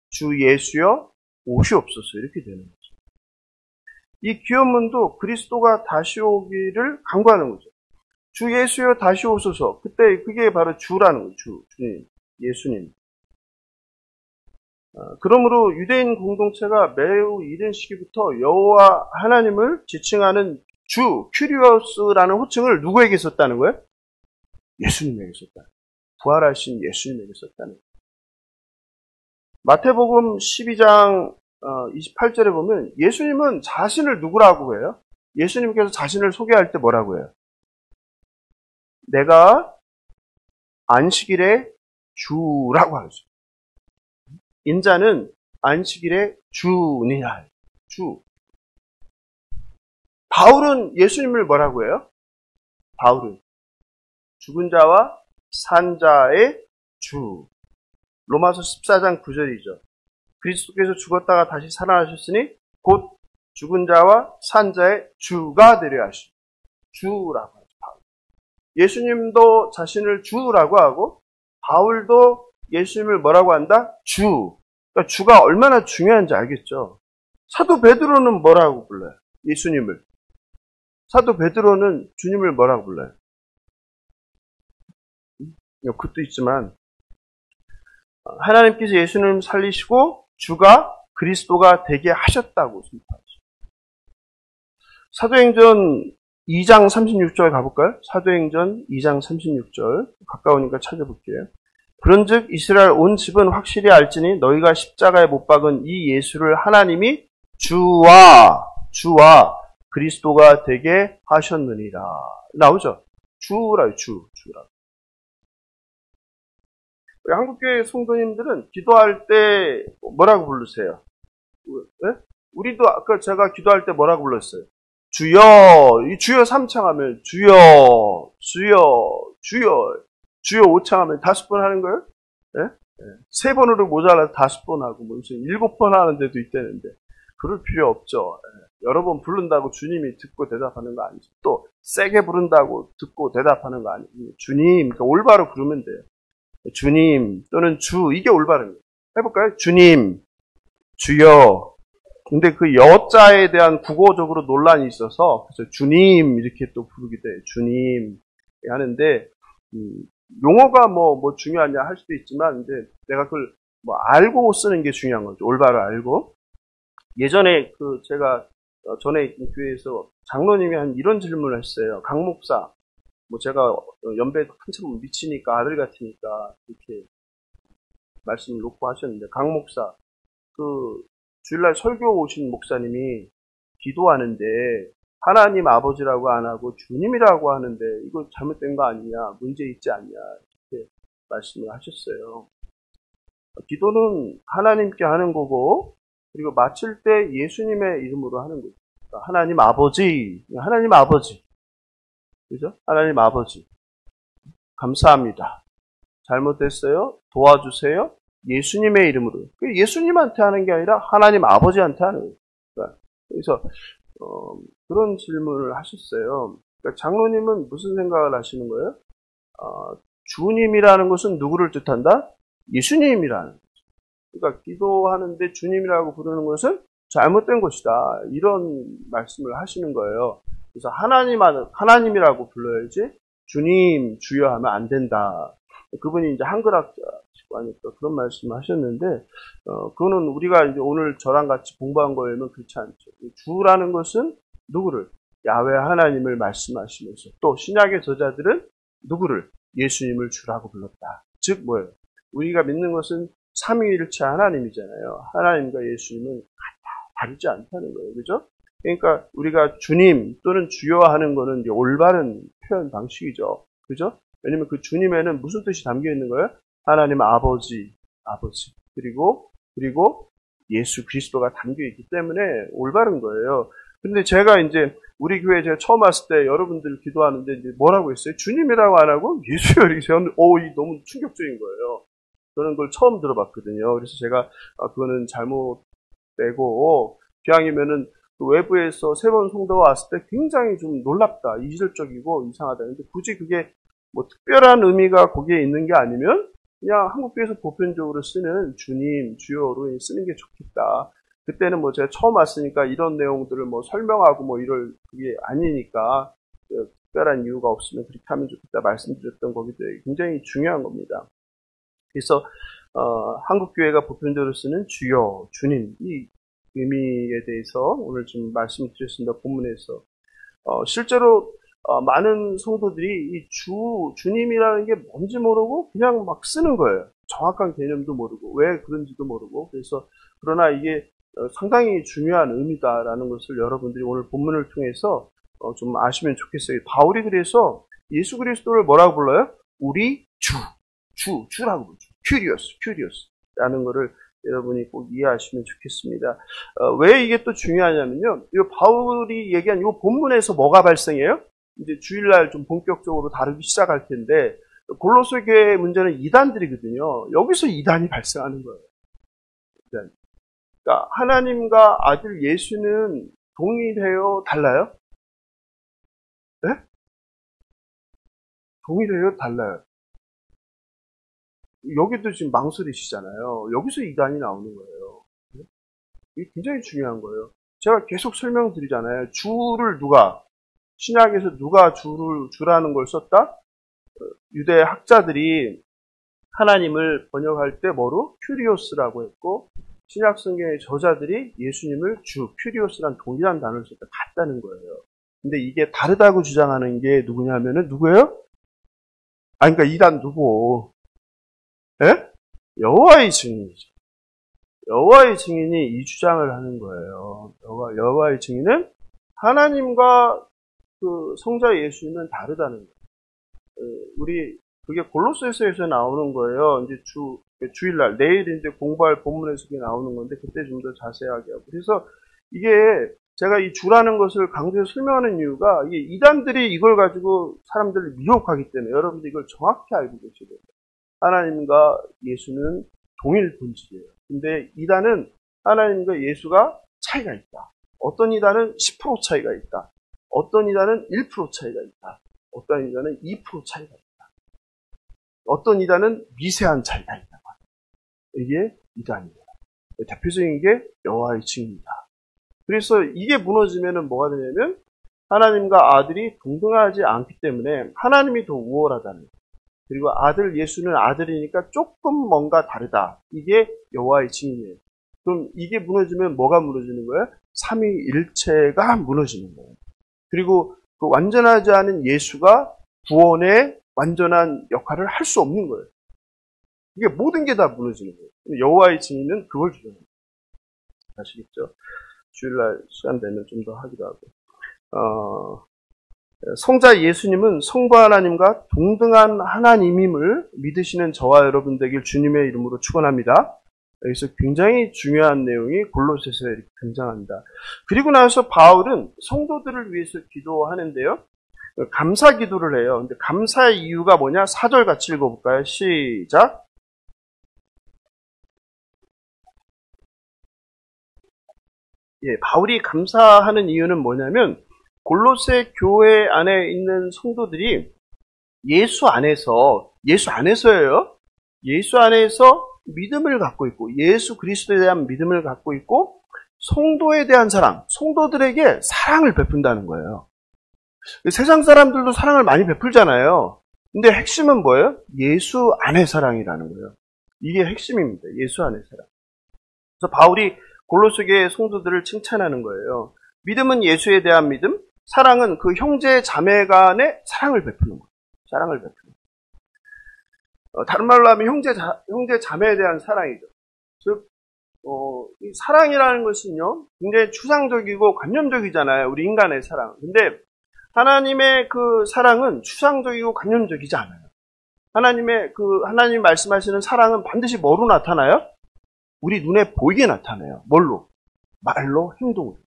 주 예수여 오시옵소서 이렇게 되는 거죠. 이 기원문도 그리스도가 다시 오기를 간구하는 거죠. 주 예수여 다시 오소서. 그때 그게 바로 주라는 거죠. 주님, 예수님. 그러므로 유대인 공동체가 매우 이른 시기부터 여호와 하나님을 지칭하는 주, 큐리오스라는 호칭을 누구에게 썼다는 거예요? 예수님에게 썼다. 부활하신 예수님에게 썼다는 거예요. 마태복음 12장 28절에 보면 예수님은 자신을 누구라고 해요? 예수님께서 자신을 소개할 때 뭐라고 해요? 내가 안식일의 주라고 하죠. 인자는 안식일의 주니라. 주. 바울은 예수님을 뭐라고 해요? 바울은 죽은 자와 산 자의 주. 로마서 14장 9절이죠. 그리스도께서 죽었다가 다시 살아나셨으니 곧 죽은 자와 산 자의 주가 되려 하시고 주라고 하죠. 바울. 예수님도 자신을 주라고 하고 바울도 예수님을 뭐라고 한다? 주. 그러니까 주가 얼마나 중요한지 알겠죠? 사도 베드로는 뭐라고 불러요? 예수님을. 사도 베드로는 주님을 뭐라고 불러요? 그것도 있지만 하나님께서 예수님을 살리시고 주가 그리스도가 되게 하셨다고 선포하죠. 사도행전 2장 36절 가볼까요? 사도행전 2장 36절 가까우니까 찾아볼게요. 그런즉 이스라엘 온 집은 확실히 알지니 너희가 십자가에 못 박은 이 예수를 하나님이 주와 그리스도가 되게 하셨느니라. 나오죠? 주라요, 주라. 한국교회 성도님들은 기도할 때 뭐라고 부르세요? 네? 우리도 아까 제가 기도할 때 뭐라고 불렀어요? 주여, 이 주여 3창 하면 주여 5창 하면 5번 하는 거예요? 네? 네. 3번으로 모자라서 5번 하고 무슨 7번 하는 데도 있다는데 그럴 필요 없죠. 네. 여러 번 부른다고 주님이 듣고 대답하는 거 아니죠. 또 세게 부른다고 듣고 대답하는 거 아니죠. 주님, 그러니까 올바로 부르면 돼요. 주님 또는 주, 이게 올바른 거예요. 해볼까요? 주님, 주여. 근데 그 여자에 대한 국어적으로 논란이 있어서 그래서 주님 이렇게 또 부르기도 해요. 주님 하는데 용어가 뭐 중요하냐 할 수도 있지만 이제 내가 그걸 뭐 알고 쓰는 게 중요한 거죠. 올바로 알고. 예전에 제가 전에 있던 교회에서 장로님이 한 이런 질문을 했어요. 강 목사, 뭐 제가 연배 한참 미치니까 아들 같으니까 이렇게 말씀을 놓고 하셨는데 강 목사, 주일날 설교 오신 목사님이 기도하는데 하나님 아버지라고 안 하고 주님이라고 하는데 이거 잘못된 거 아니냐, 문제 있지 않냐 이렇게 말씀을 하셨어요. 기도는 하나님께 하는 거고 그리고 마칠 때 예수님의 이름으로 하는 거죠. 그러니까 하나님 아버지, 그죠? 하나님 아버지 감사합니다. 잘못됐어요? 도와주세요. 예수님의 이름으로. 예수님한테 하는 게 아니라 하나님 아버지한테 하는 거예요. 그래서 그런 질문을 하셨어요. 그러니까 장로님은 무슨 생각을 하시는 거예요? 주님이라는 것은 누구를 뜻한다? 예수님이라는 거죠. 그러니까 기도하는데 주님이라고 부르는 것은 잘못된 것이다. 이런 말씀을 하시는 거예요. 그래서 하나님이라고 불러야지 주님, 주여 하면 안 된다. 그분이 이제 한글학자시고 하니까 그런 말씀을 하셨는데, 그거는 우리가 이제 오늘 저랑 같이 공부한 거에는 그렇지 않죠. 주라는 것은 누구를? 야훼 하나님을 말씀하시면서 또 신약의 저자들은 누구를? 예수님을 주라고 불렀다. 즉 뭐예요? 우리가 믿는 것은 삼위일체 하나님이잖아요. 하나님과 예수님은 다르지 않다는 거예요. 그죠? 그러니까 우리가 주님 또는 주여 하는 거는 이제 올바른 표현 방식이죠. 그죠? 왜냐면 그 주님에는 무슨 뜻이 담겨 있는 거예요? 하나님 아버지. 그리고 예수 그리스도가 담겨 있기 때문에 올바른 거예요. 근데 제가 이제 우리 교회에 제가 처음 왔을 때 여러분들 기도하는데 이제 뭐라고 했어요? 주님이라고 안 하고 예수여 이렇게 세웠는데 이 너무 충격적인 거예요. 저는 그걸 처음 들어봤거든요. 그래서 제가 그거는 잘못되고 기왕이면은 외부에서 새로운 성도가 왔을 때 굉장히 좀 놀랍다, 이질적이고 이상하다. 근데 굳이 그게 뭐 특별한 의미가 거기에 있는 게 아니면 그냥 한국교회에서 보편적으로 쓰는 주님, 주여로 쓰는 게 좋겠다. 그때는 뭐 제가 처음 왔으니까 이런 내용들을 뭐 설명하고 뭐 이럴 그게 아니니까 특별한 이유가 없으면 그렇게 하면 좋겠다 말씀드렸던 거기 때문에 굉장히 중요한 겁니다. 그래서 한국교회가 보편적으로 쓰는 주여, 주님 이 의미에 대해서 오늘 좀 말씀드렸습니다. 본문에서 실제로 많은 성도들이 이 주님이라는 게 뭔지 모르고 그냥 막 쓰는 거예요. 정확한 개념도 모르고 왜 그런지도 모르고. 그래서 그러나 이게 상당히 중요한 의미다라는 것을 여러분들이 오늘 본문을 통해서 좀 아시면 좋겠어요. 바울이 그래서 예수 그리스도를 뭐라고 불러요? 우리 주라고 부르죠. 큐리오스라는 거를 여러분이 꼭 이해하시면 좋겠습니다. 왜 이게 또 중요하냐면요. 이 바울이 얘기한 이 본문에서 뭐가 발생해요? 이제 주일날 좀 본격적으로 다루기 시작할 텐데 골로새 교회의 문제는 이단들이거든요. 여기서 이단이 발생하는 거예요. 그러니까 하나님과 아들 예수는 동일해요? 달라요? 네? 동일해요? 달라요? 여기도 지금 망설이시잖아요. 여기서 이단이 나오는 거예요. 이게 굉장히 중요한 거예요. 제가 계속 설명드리잖아요. 주를 신약에서 누가 주라는 걸 썼다? 유대 학자들이 하나님을 번역할 때 뭐로? 큐리오스라고 했고, 신약 성경의 저자들이 예수님을 큐리오스란 동일한 단어를 썼다. 같다는 거예요. 근데 이게 다르다고 주장하는 게 누구냐면은 누구예요? 그러니까 이단 누구? 예? 여호와의 증인이죠. 여호와의 증인이 이 주장을 하는 거예요. 여호와의 증인은 하나님과 그 성자 예수님은 다르다는 거예요. 우리 그게 골로새서에서 나오는 거예요. 이제 주일날 내일 이제 공부할 본문에서 그게 나오는 건데 그때 좀 더 자세하게 하고. 그래서 이게 제가 이 주라는 것을 강조해서 설명하는 이유가 이게 이단들이 이걸 가지고 사람들을 미혹하기 때문에 여러분들 이걸 정확히 알고 계셔야 돼요. 하나님과 예수는 동일 본질이에요. 근데 이단은 하나님과 예수가 차이가 있다. 어떤 이단은 10% 차이가 있다. 어떤 이단은 1% 차이가 있다. 어떤 이단은 2% 차이가 있다. 어떤 이단은 미세한 차이가 있다. 이게 이단이에요. 대표적인 게 여호와의 증인이다. 그래서 이게 무너지면은 뭐가 되냐면 하나님과 아들이 동등하지 않기 때문에 하나님이 더 우월하다는 거예요. 그리고 아들 예수는 아들이니까 조금 뭔가 다르다. 이게 여호와의 증인이에요. 그럼 이게 무너지면 뭐가 무너지는 거예요? 삼위일체가 무너지는 거예요. 그리고 그 완전하지 않은 예수가 구원의 완전한 역할을 할 수 없는 거예요. 이게 모든 게 다 무너지는 거예요. 여호와의 증인은 그걸 주장합니다. 아시겠죠? 주일날 시간 되면 좀 더 하기도 하고. 성자 예수님은 성부 하나님과 동등한 하나님임을 믿으시는 저와 여러분 되길 주님의 이름으로 축원합니다. 여기서 굉장히 중요한 내용이 골로새서에 이렇게 등장합니다. 그리고 나서 바울은 성도들을 위해서 기도하는데요. 감사 기도를 해요. 근데 감사의 이유가 뭐냐? 4절 같이 읽어볼까요? 시작. 바울이 감사하는 이유는 뭐냐면 골로새 교회 안에 있는 성도들이 예수 안에서예요. 예수 안에서 믿음을 갖고 있고 예수 그리스도에 대한 믿음을 갖고 있고 성도에 대한 사랑, 성도들에게 사랑을 베푼다는 거예요. 세상 사람들도 사랑을 많이 베풀잖아요. 근데 핵심은 뭐예요? 예수 안의 사랑이라는 거예요. 이게 핵심입니다. 예수 안의 사랑. 그래서 바울이 골로새 교회 성도들을 칭찬하는 거예요. 믿음은 예수에 대한 믿음, 사랑은 그 형제 자매 간의 사랑을 베푸는 거예요. 사랑을 베푸는 거예요. 다른 말로 하면 형제 자매에 대한 사랑이죠. 즉, 이 사랑이라는 것은요, 굉장히 추상적이고 관념적이잖아요. 우리 인간의 사랑. 근데 하나님의 그 사랑은 추상적이고 관념적이지 않아요. 하나님 말씀하시는 사랑은 반드시 뭐로 나타나요? 우리 눈에 보이게 나타나요. 뭘로? 말로, 행동으로.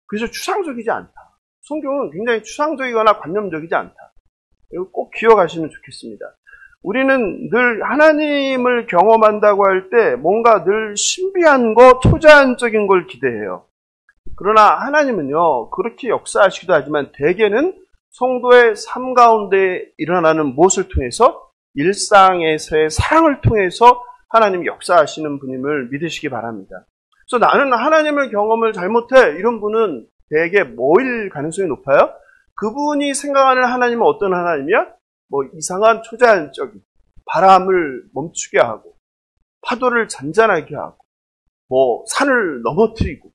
그래서 추상적이지 않다. 성경은 굉장히 추상적이거나 관념적이지 않다. 이거 꼭 기억하시면 좋겠습니다. 우리는 늘 하나님을 경험한다고 할 때 뭔가 늘 신비한 거, 초자연적인 걸 기대해요. 그러나 하나님은요, 그렇게 역사하시기도 하지만 대개는 성도의 삶 가운데 일어나는 무엇을 통해서? 일상에서의 사랑을 통해서 하나님이 역사하시는 분임을 믿으시기 바랍니다. 그래서 나는 하나님을 경험을 잘못해. 이런 분은 대개 뭐일 가능성이 높아요? 그분이 생각하는 하나님은 어떤 하나님이야? 뭐 이상한 초자연적인 바람을 멈추게 하고 파도를 잔잔하게 하고 뭐 산을 넘어뜨리고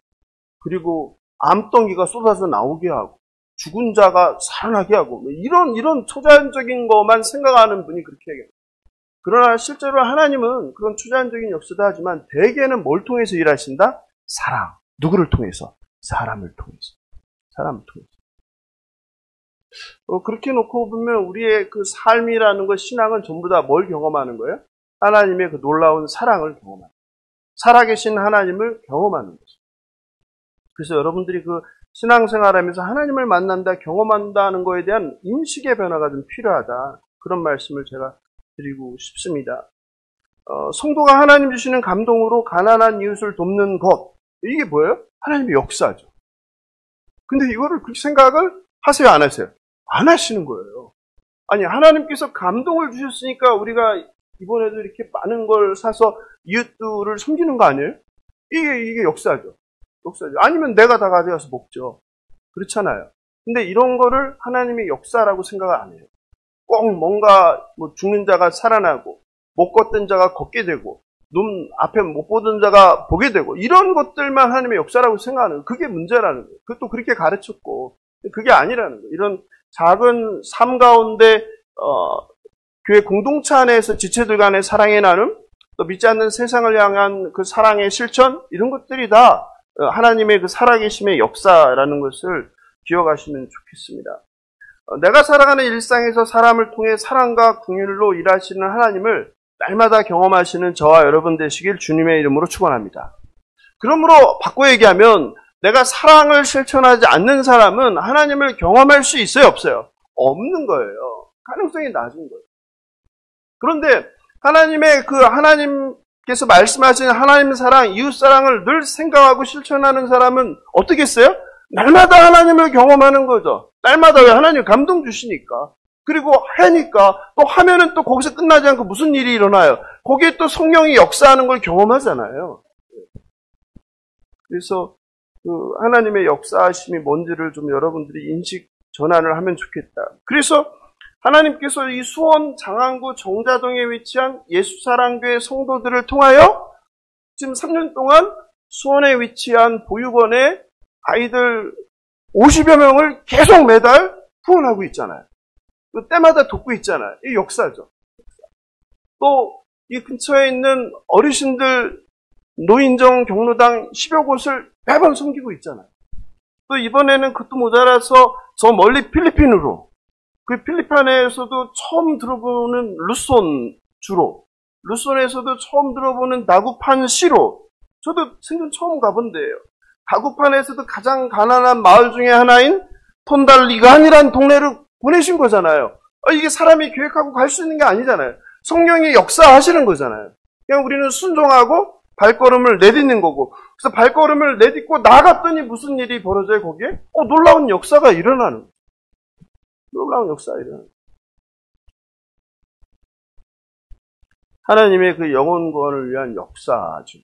그리고 암덩이가 쏟아져 나오게 하고 죽은 자가 살아나게 하고 이런 초자연적인 것만 생각하는 분이 그렇게 얘기해요. 그러나 실제로 하나님은 그런 초자연적인 역사도 하지만 대개는 뭘 통해서 일하신다? 사랑. 누구를 통해서? 사람을 통해서. 사람을 통해서. 그렇게 놓고 보면 우리의 그 삶이라는 것, 신앙은 전부 다 뭘 경험하는 거예요? 하나님의 그 놀라운 사랑을 경험하는 거예요. 살아계신 하나님을 경험하는 거죠. 그래서 여러분들이 그 신앙생활하면서 하나님을 만난다, 경험한다는 거에 대한 인식의 변화가 좀 필요하다. 그런 말씀을 제가 드리고 싶습니다. 성도가 하나님 주시는 감동으로 가난한 이웃을 돕는 것. 이게 뭐예요? 하나님의 역사죠. 근데 이거를 그렇게 생각을 하세요, 안 하세요? 안 하시는 거예요. 아니, 하나님께서 감동을 주셨으니까 우리가 이번에도 이렇게 많은 걸 사서 이웃들을 섬기는 거 아니에요? 이게 역사죠. 역사죠. 아니면 내가 다 가져가서 먹죠. 그렇잖아요. 근데 이런 거를 하나님의 역사라고 생각을 안 해요. 꼭 뭔가 죽는 자가 살아나고 못 걷던 자가 걷게 되고 눈 앞에 못 보던 자가 보게 되고 이런 것들만 하나님의 역사라고 생각하는 거예요. 그게 문제라는 거예요. 그것도 그렇게 가르쳤고 그게 아니라는 거예요. 이런 작은 삶 가운데 교회 공동체 안에서 지체들 간의 사랑의 나눔, 또 믿지 않는 세상을 향한 그 사랑의 실천, 이런 것들이 다 하나님의 그 살아계심의 역사라는 것을 기억하시면 좋겠습니다. 내가 살아가는 일상에서 사람을 통해 사랑과 긍휼로 일하시는 하나님을 날마다 경험하시는 저와 여러분 되시길 주님의 이름으로 축원합니다. 그러므로 바꿔 얘기하면 내가 사랑을 실천하지 않는 사람은 하나님을 경험할 수 있어요, 없어요? 없는 거예요. 가능성이 낮은 거예요. 그런데 하나님께서 말씀하시는 하나님의 사랑, 이웃 사랑을 늘 생각하고 실천하는 사람은 어떻겠어요? 날마다 하나님을 경험하는 거죠. 날마다 왜 하나님 감동 주시니까. 그리고 하니까 또 하면은 또 거기서 끝나지 않고 무슨 일이 일어나요? 거기에 또 성령이 역사하는 걸 경험하잖아요. 그래서 그 하나님의 역사하심이 뭔지를 좀 여러분들이 인식 전환을 하면 좋겠다. 그래서 하나님께서 이 수원 장안구 정자동에 위치한 예수사랑교회 성도들을 통하여 지금 3년 동안 수원에 위치한 보육원에 아이들 50여 명을 계속 매달 후원하고 있잖아요. 때마다 돕고 있잖아요. 이 역사죠. 또 이 근처에 있는 어르신들 노인정 경로당 10여 곳을 매번 섬기고 있잖아요. 또 이번에는 그것도 모자라서 저 멀리 필리핀으로, 그 필리핀에서도 처음 들어보는 루손에서도 처음 들어보는 다구판 시로, 저도 생전 처음 가본 데예요. 다구판에서도 가장 가난한 마을 중에 하나인 톤달리간이라는 동네를 보내신 거잖아요. 이게 사람이 계획하고 갈 수 있는 게 아니잖아요. 성령이 역사하시는 거잖아요. 그냥 우리는 순종하고 발걸음을 내딛는 거고, 그래서 발걸음을 내딛고 나갔더니 무슨 일이 벌어져요, 거기에? 놀라운 역사가 일어나는 거예요. 놀라운 역사가 일어나는 거예요. 하나님의 그 영혼 구원을 위한 역사죠.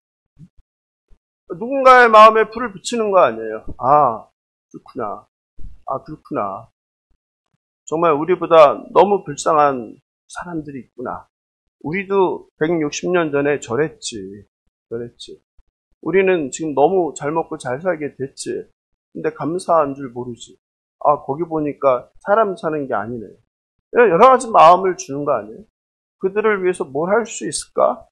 누군가의 마음에 불을 붙이는 거 아니에요. 그렇구나. 정말 우리보다 너무 불쌍한 사람들이 있구나. 우리도 160년 전에 저랬지. 우리는 지금 너무 잘 먹고 잘 살게 됐지. 근데 감사한 줄 모르지. 거기 보니까 사람 사는 게 아니네. 여러 가지 마음을 주는 거 아니에요? 그들을 위해서 뭘 할 수 있을까?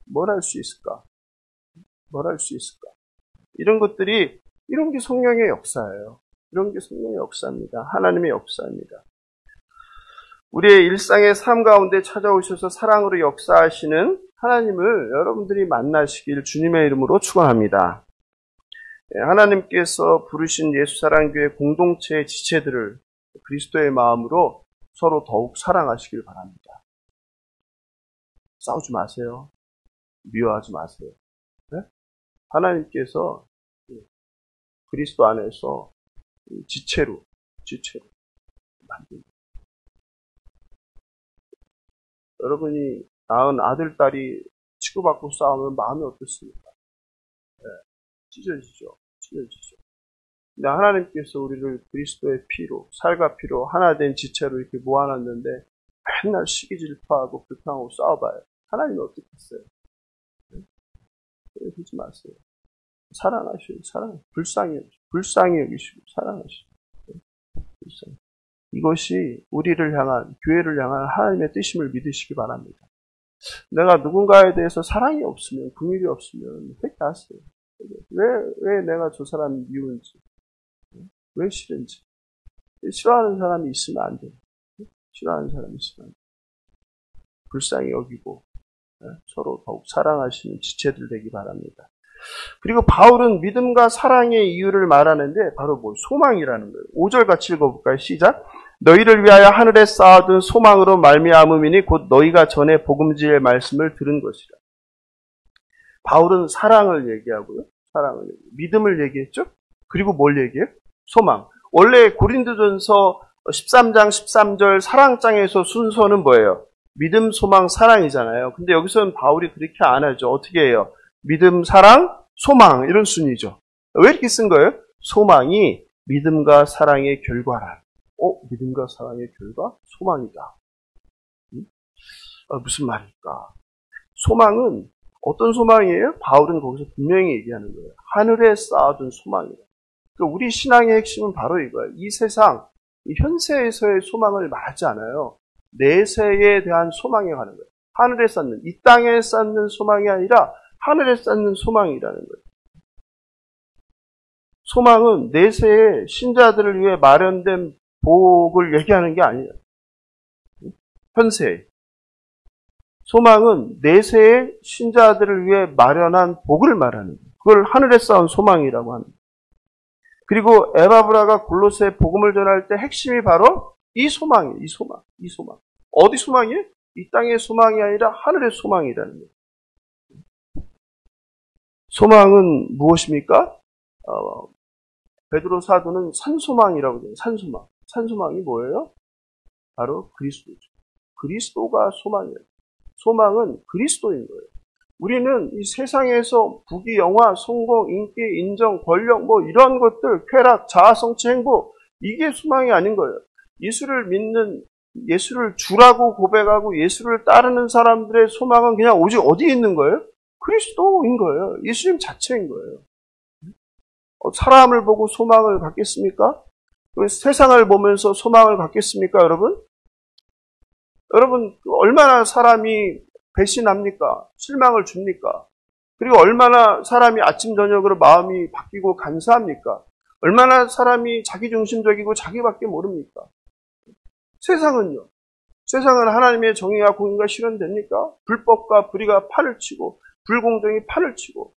이런 것들이, 이런 게 성령의 역사예요. 이런 게 성령의 역사입니다. 하나님의 역사입니다. 우리의 일상의 삶 가운데 찾아오셔서 사랑으로 역사하시는 하나님을 여러분들이 만나시길 주님의 이름으로 축원합니다. 하나님께서 부르신 예수사랑교회 공동체의 지체들을 그리스도의 마음으로 서로 더욱 사랑하시길 바랍니다. 싸우지 마세요. 미워하지 마세요. 네? 하나님께서 그리스도 안에서 지체로 만듭니다. 여러분이 낳은 아들, 딸이 치고받고 싸우면 마음이 어떻습니까? 찢어지죠. 근데 하나님께서 우리를 그리스도의 피로, 살과 피로 하나 된 지체로 이렇게 모아놨는데 맨날 시기 질투하고 불평하고 싸워봐요. 하나님은 어떻게 했어요? 그러지 마세요. 사랑하시고, 불쌍히 여기시고, 사랑하시고. 이것이 우리를 향한, 교회를 향한 하나님의 뜻임을 믿으시기 바랍니다. 내가 누군가에 대해서 사랑이 없으면, 긍휼이 없으면 회개하세요. 왜 내가 저 사람이 미운지, 왜 싫은지. 싫어하는 사람이 있으면 안 돼요. 불쌍히 여기고 서로 더욱 사랑하시는 지체들 되기 바랍니다. 그리고 바울은 믿음과 사랑의 이유를 말하는데 바로 소망이라는 거예요. 5절 같이 읽어볼까요? 시작. 너희를 위하여 하늘에 쌓아둔 소망으로 말미암음이니 곧 너희가 전에 복음지의 말씀을 들은 것이라. 바울은 사랑을 얘기하고요. 믿음을 얘기했죠. 그리고 뭘 얘기해요? 소망. 원래 고린도전서 13장 13절 사랑장에서 순서는 뭐예요? 믿음, 소망, 사랑이잖아요. 근데 여기서는 바울이 그렇게 안 하죠. 어떻게 해요? 믿음, 사랑, 소망 이런 순위죠. 왜 이렇게 쓴 거예요? 소망이 믿음과 사랑의 결과라. 믿음과 사랑의 결과? 소망이다. 무슨 말일까? 소망은 어떤 소망이에요? 바울은 거기서 분명히 얘기하는 거예요. 하늘에 쌓아둔 소망이에요. 그러니까 우리 신앙의 핵심은 바로 이거예요. 이 세상, 이 현세에서의 소망을 말하지 않아요. 내세에 대한 소망에 가는 거예요. 하늘에 쌓는, 이 땅에 쌓는 소망이 아니라 하늘에 쌓는 소망이라는 거예요. 소망은 내세에 신자들을 위해 마련된 복을 얘기하는 게 아니에요. 현세에. 소망은 내세에 신자들을 위해 마련한 복을 말하는 거예요. 그걸 하늘에 쌓은 소망이라고 하는 거예요. 그리고 에바브라가 골로새 복음을 전할 때 핵심이 바로 이 소망이에요. 이 소망. 이 소망. 어디 소망이에요? 이 땅의 소망이 아니라 하늘의 소망이라는 거예요. 소망은 무엇입니까? 베드로 사도는 산소망이라고 해요. 산소망. 산소망이 뭐예요? 바로 그리스도죠. 그리스도가 소망이에요. 소망은 그리스도인 거예요. 우리는 이 세상에서 부귀, 영화, 성공, 인기, 인정, 권력, 이런 것들, 쾌락, 자아 성취, 행복, 이게 소망이 아닌 거예요. 예수를 믿는, 예수를 주라고 고백하고 예수를 따르는 사람들의 소망은 그냥 오직 어디에 있는 거예요? 그리스도인 거예요. 예수님 자체인 거예요. 사람을 보고 소망을 갖겠습니까? 세상을 보면서 소망을 갖겠습니까, 여러분? 여러분, 얼마나 사람이 배신합니까? 실망을 줍니까? 그리고 얼마나 사람이 아침, 저녁으로 마음이 바뀌고 간사합니까? 얼마나 사람이 자기중심적이고 자기밖에 모릅니까? 세상은요? 세상은 하나님의 정의와 공의가 실현됩니까? 불법과 불의가 판을 치고 불공정이 판을 치고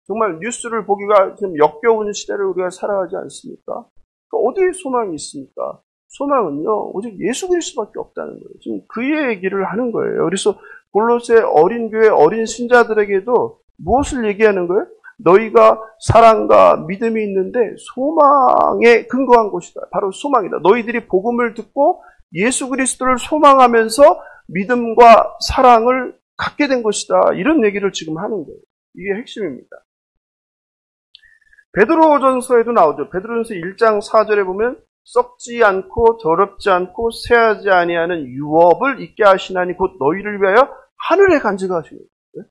정말 뉴스를 보기가 좀 역겨운 시대를 우리가 살아가지 않습니까? 어디에 소망이 있습니까? 소망은요, 오직 예수 그리스도밖에 없다는 거예요. 지금 그 얘기를 하는 거예요. 그래서 골로새 어린 교회 어린 신자들에게도 무엇을 얘기하는 거예요? 너희가 사랑과 믿음이 있는데 소망에 근거한 곳이다. 바로 소망이다. 너희들이 복음을 듣고 예수 그리스도를 소망하면서 믿음과 사랑을 갖게 된 것이다. 이런 얘기를 지금 하는 거예요. 이게 핵심입니다. 베드로전서에도 나오죠. 베드로전서 1장 4절에 보면 썩지 않고 더럽지 않고 쇠하지 아니하는 유업을 있게 하시나니 곧 너희를 위하여 하늘에 간직하시는 거예요.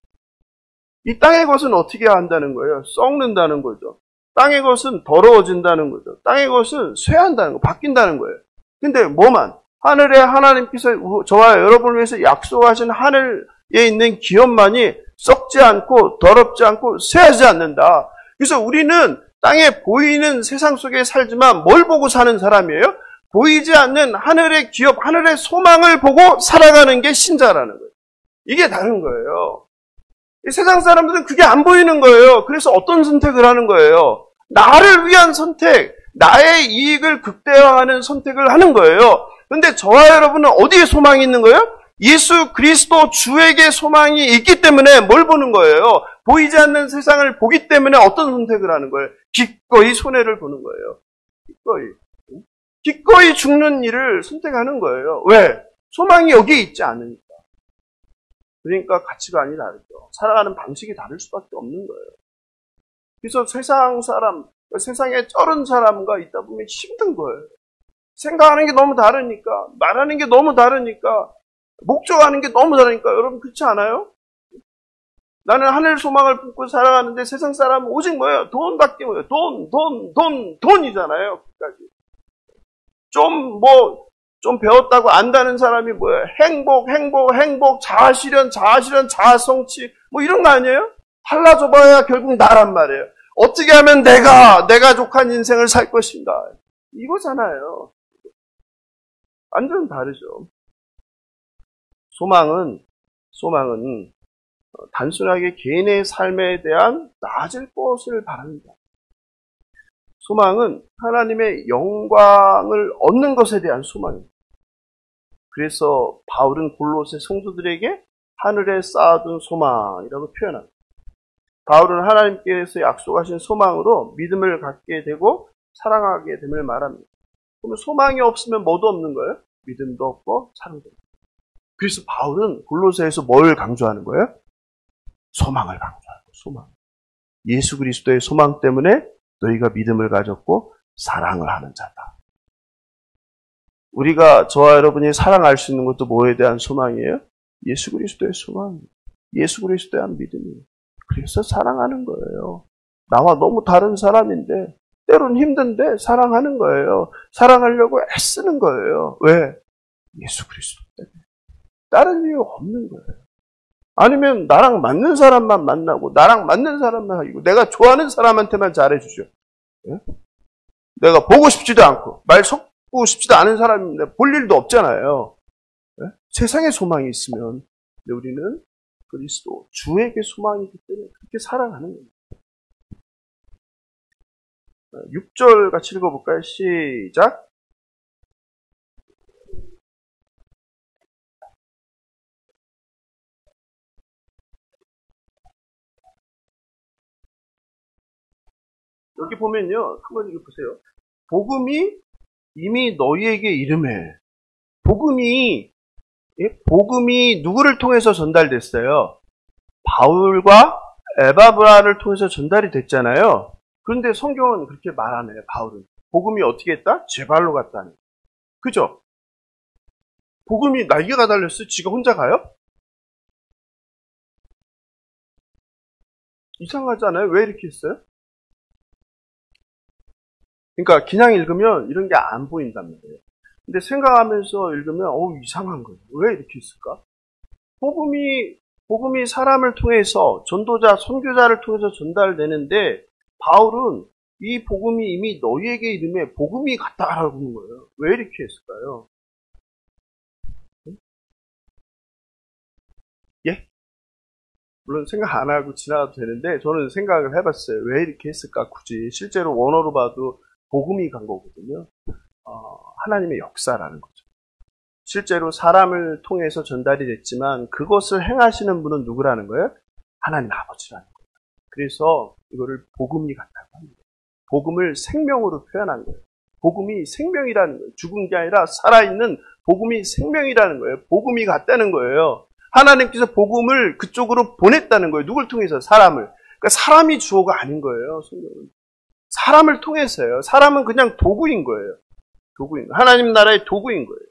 이 땅의 것은 어떻게 한다는 거예요? 썩는다는 거죠. 땅의 것은 더러워진다는 거죠. 땅의 것은 쇠한다는 거, 바뀐다는 거예요. 근데 뭐만? 하늘에 하나님께서 저와 여러분을 위해서 약속하신 하늘에 있는 기업만이 썩지 않고 더럽지 않고 쇠하지 않는다. 그래서 우리는 땅에 보이는 세상 속에 살지만 뭘 보고 사는 사람이에요? 보이지 않는 하늘의 기업, 하늘의 소망을 보고 살아가는 게 신자라는 거예요. 이게 다른 거예요. 이 세상 사람들은 그게 안 보이는 거예요. 그래서 어떤 선택을 하는 거예요? 나를 위한 선택, 나의 이익을 극대화하는 선택을 하는 거예요. 그런데 저와 여러분은 어디에 소망이 있는 거예요? 예수 그리스도 주에게 소망이 있기 때문에 뭘 보는 거예요? 보이지 않는 세상을 보기 때문에 어떤 선택을 하는 거예요? 기꺼이 손해를 보는 거예요. 기꺼이 죽는 일을 선택하는 거예요. 왜? 소망이 여기에 있지 않으니까. 그러니까 가치관이 다르죠. 살아가는 방식이 다를 수밖에 없는 거예요. 그래서 세상 사람, 세상에 쩔은 사람과 있다 보면 힘든 거예요. 생각하는 게 너무 다르니까, 말하는 게 너무 다르니까, 목적하는 게 너무 다르니까. 여러분 그렇지 않아요? 나는 하늘 소망을 품고 살아가는데 세상 사람은 오직 뭐예요? 돈밖에 뭐예요? 돈이잖아요. 끝까지. 좀 배웠다고 안다는 사람이 뭐예요? 행복, 자아실현, 자아성취, 이런 거 아니에요? 달라져봐야 결국 나란 말이에요. 어떻게 하면 내가 족한 인생을 살 것인가? 이거잖아요. 완전 다르죠. 소망은 단순하게 개인의 삶에 대한 나아질 것을 바랍니다. 소망은 하나님의 영광을 얻는 것에 대한 소망입니다. 그래서 바울은 골로새 성도들에게 하늘에 쌓아둔 소망이라고 표현합니다. 바울은 하나님께서 약속하신 소망으로 믿음을 갖게 되고 사랑하게 됨을 말합니다. 그러면 소망이 없으면 뭐도 없는 거예요? 믿음도 없고 사랑도 없고. 그래서 바울은 골로새에서 뭘 강조하는 거예요? 소망을 강조하는 거예요. 소망. 예수 그리스도의 소망 때문에 너희가 믿음을 가졌고 사랑을 하는 자다. 우리가 저와 여러분이 사랑할 수 있는 것도 뭐에 대한 소망이에요? 예수 그리스도의 소망. 예수 그리스도에 대한 믿음이에요. 그래서 사랑하는 거예요. 나와 너무 다른 사람인데 때론 힘든데 사랑하는 거예요. 사랑하려고 애쓰는 거예요. 왜? 예수 그리스도 때문에. 다른 이유 없는 거예요. 아니면 나랑 맞는 사람만 만나고 나랑 맞는 사람만 하고 내가 좋아하는 사람한테만 잘해주죠. 예? 내가 보고 싶지도 않고 말 섞고 싶지도 않은 사람인데 볼 일도 없잖아요. 예? 세상에 소망이 있으면 우리는 그리스도 주에게 소망이 있기 때문에 그렇게 사랑하는 거예요. 6절 같이 읽어볼까요? 시작. 여기 보면요. 한번 읽어보세요. 복음이 이미 너희에게 이르매. 복음이 누구를 통해서 전달됐어요? 바울과 에바브라를 통해서 전달이 됐잖아요. 그런데 성경은 그렇게 말 안 해요. 바울은. 복음이 어떻게 했다? 제 발로 갔다는. 그죠? 복음이 날개가 달렸어요? 지가 혼자 가요? 이상하잖아요. 왜 이렇게 했어요? 그러니까 그냥 읽으면 이런 게 안 보인단 말이에요. 근데 생각하면서 읽으면 이상한 거예요. 왜 이렇게 했을까? 복음이 사람을 통해서 전도자, 선교자를 통해서 전달되는데 바울은 이 복음이 이미 너희에게 이름에 복음이 같다라고 하는 거예요. 왜 이렇게 했을까요? 예? 물론 생각 안 하고 지나가도 되는데 저는 생각을 해봤어요. 왜 이렇게 했을까 굳이. 실제로 원어로 봐도 복음이 간 거거든요. 하나님의 역사라는 거죠. 실제로 사람을 통해서 전달이 됐지만 그것을 행하시는 분은 누구라는 거예요? 하나님 아버지라는 거예요. 그래서 이거를 복음이 같다고 합니다. 복음을 생명으로 표현한 거예요. 복음이 생명이라는 거예요. 죽은 게 아니라 살아있는 복음이 생명이라는 거예요. 복음이 같다는 거예요. 하나님께서 복음을 그쪽으로 보냈다는 거예요. 누굴 통해서? 사람을. 그러니까 사람이 주어가 아닌 거예요. 성경은. 사람을 통해서요. 사람은 그냥 도구인 거예요. 도구인 거예요. 하나님 나라의 도구인 거예요.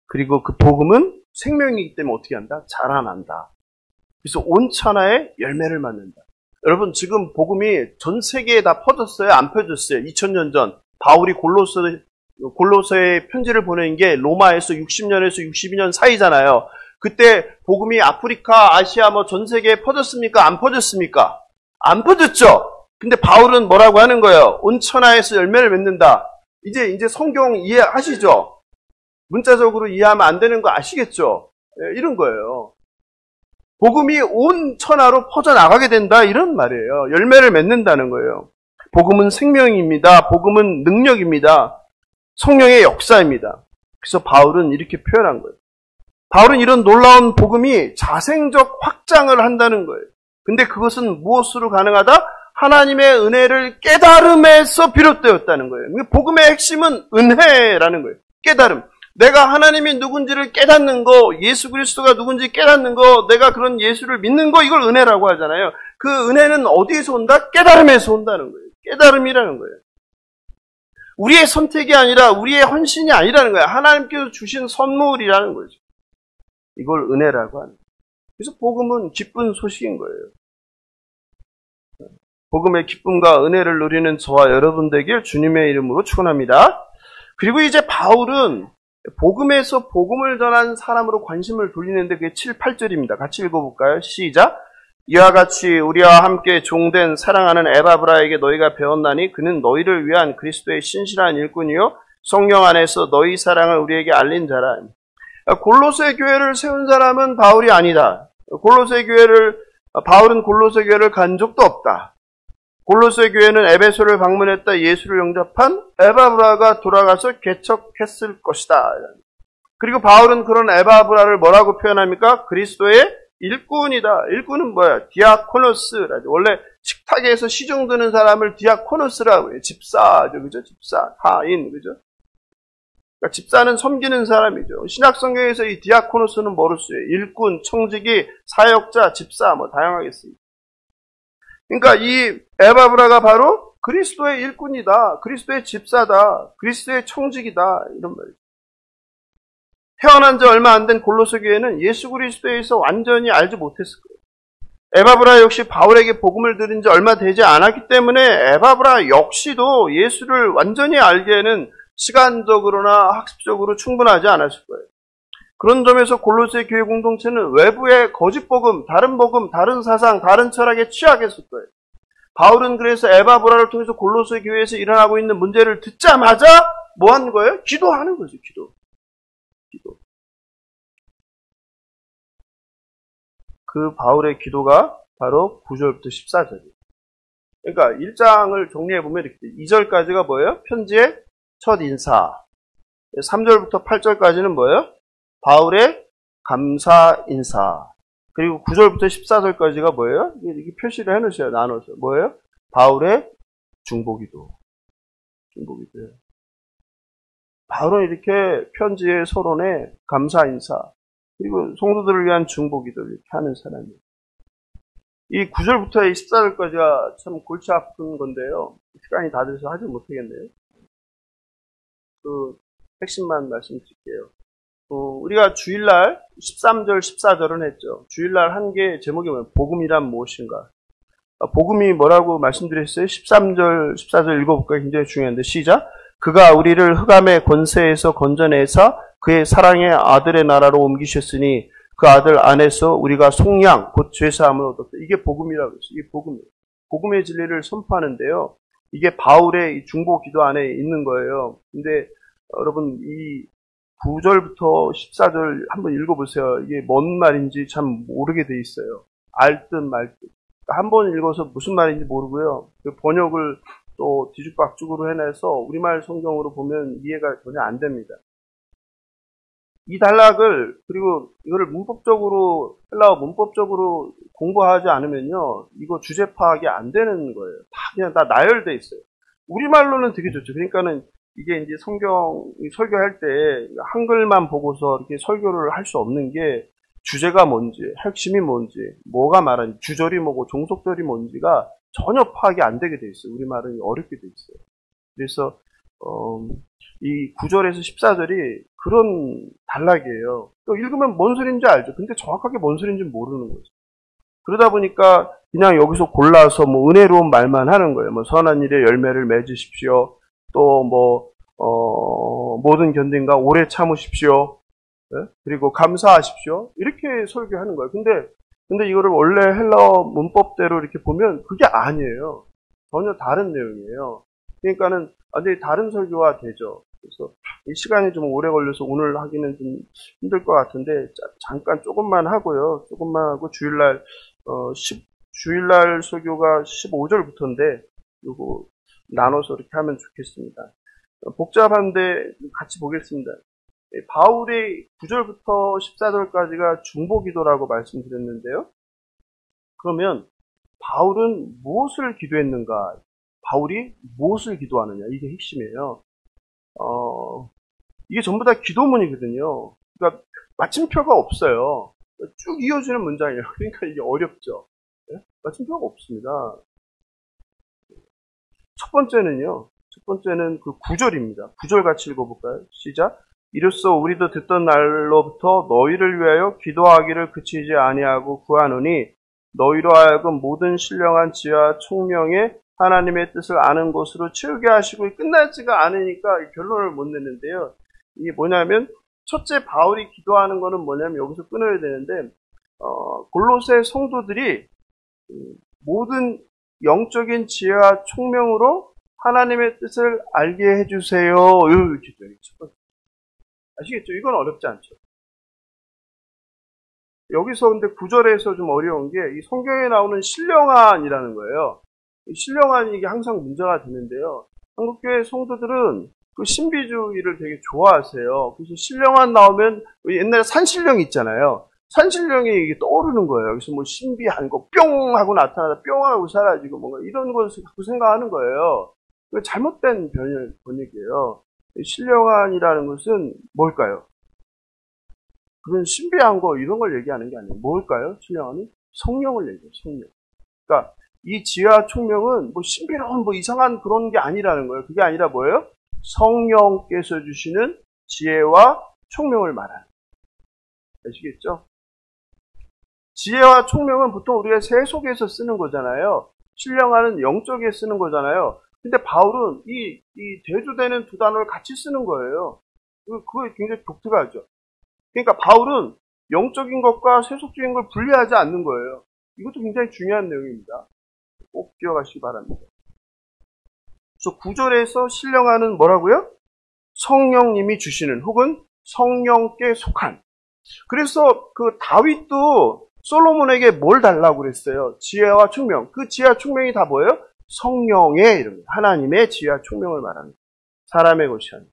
그리고 그 복음은 생명이기 때문에 어떻게 한다? 자라난다. 그래서 온 천하에 열매를 맺는다. 여러분 지금 복음이 전 세계에 다 퍼졌어요? 안 퍼졌어요? 2000년 전 바울이 골로새에 편지를 보낸 게 로마에서 60년에서 62년 사이잖아요. 그때 복음이 아프리카, 아시아 전 세계에 퍼졌습니까? 안 퍼졌습니까? 안 퍼졌죠? 근데 바울은 뭐라고 하는 거예요? 온 천하에서 열매를 맺는다. 이제 성경 이해하시죠? 문자적으로 이해하면 안 되는 거 아시겠죠? 네, 이런 거예요. 복음이 온 천하로 퍼져나가게 된다 이런 말이에요. 열매를 맺는다는 거예요. 복음은 생명입니다. 복음은 능력입니다. 성령의 역사입니다. 그래서 바울은 이렇게 표현한 거예요. 바울은 이런 놀라운 복음이 자생적 확장을 한다는 거예요. 근데 그것은 무엇으로 가능하다? 하나님의 은혜를 깨달음에서 비롯되었다는 거예요. 복음의 핵심은 은혜라는 거예요. 깨달음. 내가 하나님이 누군지를 깨닫는 거, 예수 그리스도가 누군지 깨닫는 거, 내가 그런 예수를 믿는 거, 이걸 은혜라고 하잖아요. 그 은혜는 어디에서 온다? 깨달음에서 온다는 거예요. 깨달음이라는 거예요. 우리의 선택이 아니라 우리의 헌신이 아니라는 거예요. 하나님께서 주신 선물이라는 거죠. 이걸 은혜라고 하는 거예요. 그래서 복음은 기쁜 소식인 거예요. 복음의 기쁨과 은혜를 누리는 저와 여러분 되길 주님의 이름으로 축원합니다. 그리고 이제 바울은 복음에서 복음을 전한 사람으로 관심을 돌리는데 그게 7, 8절입니다. 같이 읽어볼까요? 시작! 이와 같이 우리와 함께 종된 사랑하는 에바브라에게 너희가 배웠나니 그는 너희를 위한 그리스도의 신실한 일꾼이요 성령 안에서 너희 사랑을 우리에게 알린 자라. 골로새 교회를 세운 사람은 바울이 아니다. 바울은 골로새 교회를 간 적도 없다. 골로새 교회는 에베소를 방문했다 예수를 영접한 에바브라가 돌아가서 개척했을 것이다. 그리고 바울은 그런 에바브라를 뭐라고 표현합니까? 그리스도의 일꾼이다. 일꾼은 뭐야? 디아코노스라죠. 원래 식탁에서 시중 드는 사람을 디아코노스라고 해요. 집사죠. 그죠? 집사, 하인, 그죠? 그러니까 집사는 섬기는 사람이죠. 신약 성경에서 이 디아코노스는 뭐로 쓰여요? 일꾼, 청지기, 사역자, 집사 뭐 다양하게 쓰입니다. 그러니까 이 에바브라가 바로 그리스도의 일꾼이다. 그리스도의 집사다. 그리스도의 청직이다. 이런 말이죠. 태어난 지 얼마 안 된 골로새 교회는 예수 그리스도에 대해서 완전히 알지 못했을 거예요. 에바브라 역시 바울에게 복음을 들은 지 얼마 되지 않았기 때문에 에바브라 역시도 예수를 완전히 알기에는 시간적으로나 학습적으로 충분하지 않았을 거예요. 그런 점에서 골로새 교회 공동체는 외부의 거짓 복음, 다른 사상, 다른 철학에 취약했을 거예요. 바울은 그래서 에바브라를 통해서 골로새 교회에서 일어나고 있는 문제를 듣자마자 뭐 하는 거예요? 기도하는 거죠. 기도. 그 바울의 기도가 바로 9절부터 14절이에요. 그러니까 1장을 정리해보면 이렇게 2절까지가 뭐예요? 편지의 첫 인사. 3절부터 8절까지는 뭐예요? 바울의 감사 인사. 그리고 9절부터 14절까지가 뭐예요? 이렇게 표시를 해놓으셔요. 나눠서. 뭐예요? 바울의 중보기도. 중보기도예요. 바울은 이렇게 편지의 서론에 감사 인사, 그리고 성도들을 위한 중보기도를 이렇게 하는 사람이에요. 이 9절부터 14절까지가 참 골치 아픈 건데요. 시간이 다 돼서 하지 못하겠네요. 그 핵심만 말씀드릴게요. 우리가 주일날 13절, 14절은 했죠. 주일날 한 개 제목이 뭐예요? 복음이란 무엇인가? 복음이 뭐라고 말씀드렸어요? 13절, 14절 읽어볼까요? 굉장히 중요한데 시작. 그가 우리를 흑암의 권세에서 건져내사 그의 사랑의 아들의 나라로 옮기셨으니 그 아들 안에서 우리가 속량, 곧 죄사함을 얻었다. 이게 복음이라고 했어요. 이게 복음이에요. 복음의 진리를 선포하는데요. 이게 바울의 중보 기도 안에 있는 거예요. 근데 여러분 이 9절부터 14절 한번 읽어보세요. 이게 뭔 말인지 참 모르게 돼 있어요. 알 듯 말 듯. 한 번 읽어서 무슨 말인지 모르고요. 그 번역을 또 뒤죽박죽으로 해내서 우리말 성경으로 보면 이해가 전혀 안 됩니다. 이 단락을 그리고 이거를 문법적으로 헬라어 문법적으로 공부하지 않으면요. 이거 주제 파악이 안 되는 거예요. 그냥 다 나열돼 있어요. 우리말로는 되게 좋죠. 그러니까는 이게 이제 성경 설교할 때 한글만 보고서 이렇게 설교를 할 수 없는 게 주제가 뭔지, 핵심이 뭔지, 뭐가 말하는지, 주절이 뭐고 종속절이 뭔지가 전혀 파악이 안 되게 돼 있어요. 우리말은 어렵게 돼 있어요. 그래서 이 9절에서 14절이 그런 단락이에요. 또 읽으면 뭔 소리인지 알죠. 근데 정확하게 뭔 소리인지 모르는 거죠. 그러다 보니까 그냥 여기서 골라서 뭐 은혜로운 말만 하는 거예요. 뭐 선한 일에 열매를 맺으십시오. 또 뭐 모든 견딘과 오래 참으십시오. 네? 그리고 감사하십시오. 이렇게 설교하는 거예요. 근데 이거를 원래 헬라어 문법대로 이렇게 보면 그게 아니에요. 전혀 다른 내용이에요. 그러니까는 완전히 다른 설교가 되죠. 그래서 이 시간이 좀 오래 걸려서 오늘 하기는 좀 힘들 것 같은데 잠깐 조금만 하고요. 조금만 하고 주일날 주일날 설교가 15절부터인데 이거 나눠서 이렇게 하면 좋겠습니다. 복잡한데 같이 보겠습니다. 바울의 9절부터 14절까지가 중보기도라고 말씀드렸는데요. 그러면 바울은 무엇을 기도했는가? 바울이 무엇을 기도하느냐? 이게 핵심이에요. 이게 전부 다 기도문이거든요. 그러니까 마침표가 없어요. 쭉 이어지는 문장이에요. 그러니까 이게 어렵죠. 네? 마침표가 없습니다. 첫 번째는 그 9절입니다. 9절 같이 읽어볼까요? 시작. 이로써 우리도 듣던 날로부터 너희를 위하여 기도하기를 그치지 아니하고 구하노니 너희로 하여금 모든 신령한 지혜와 총명에 하나님의 뜻을 아는 것으로 채우게 하시고 끝나지가 않으니까 결론을 못 내는데요. 이게 뭐냐면 첫째 바울이 기도하는 거는 뭐냐면 여기서 끊어야 되는데 골로새 성도들이 모든 영적인 지혜와 총명으로 하나님의 뜻을 알게 해주세요. 이 기도예요. 첫 번째. 아시겠죠? 이건 어렵지 않죠. 여기서 근데 9절에서 좀 어려운 게 이 성경에 나오는 신령한이라는 거예요. 이 신령한 이게 항상 문제가 되는데요. 한국교회 성도들은 그 신비주의를 되게 좋아하세요. 그래서 신령한 나오면 옛날에 산신령 있잖아요. 산신령이 이게 떠오르는 거예요. 여기서 뭐 신비한 거 뿅 하고 나타나다 뿅 하고 사라지고 뭔가 이런 것을 자꾸 생각하는 거예요. 잘못된 번역이에요. 신령한이라는 것은 뭘까요? 그런 신비한 거 이런 걸 얘기하는 게 아니에요. 뭘까요? 신령한이? 성령을 얘기해요. 성령. 그러니까 이 지혜와 총명은 뭐 신비로운 뭐 이상한 그런 게 아니라는 거예요. 그게 아니라 뭐예요? 성령께서 주시는 지혜와 총명을 말하는 거예요. 아시겠죠? 지혜와 총명은 보통 우리가 세속에서 쓰는 거잖아요. 신령한은 영적에 쓰는 거잖아요. 근데 바울은 이 대조되는 두 단어를 같이 쓰는 거예요. 그거 굉장히 독특하죠. 그러니까 바울은 영적인 것과 세속적인 걸 분리하지 않는 거예요. 이것도 굉장히 중요한 내용입니다. 꼭 기억하시기 바랍니다. 그래서 9절에서 신령한은 뭐라고요? 성령님이 주시는 혹은 성령께 속한. 그래서 그 다윗도 솔로몬에게 뭘 달라고 그랬어요? 지혜와 총명. 그 지혜와 총명이 다 뭐예요? 성령의 이름, 하나님의 지혜와 총명을 말하는 사람의 것이 아니에요.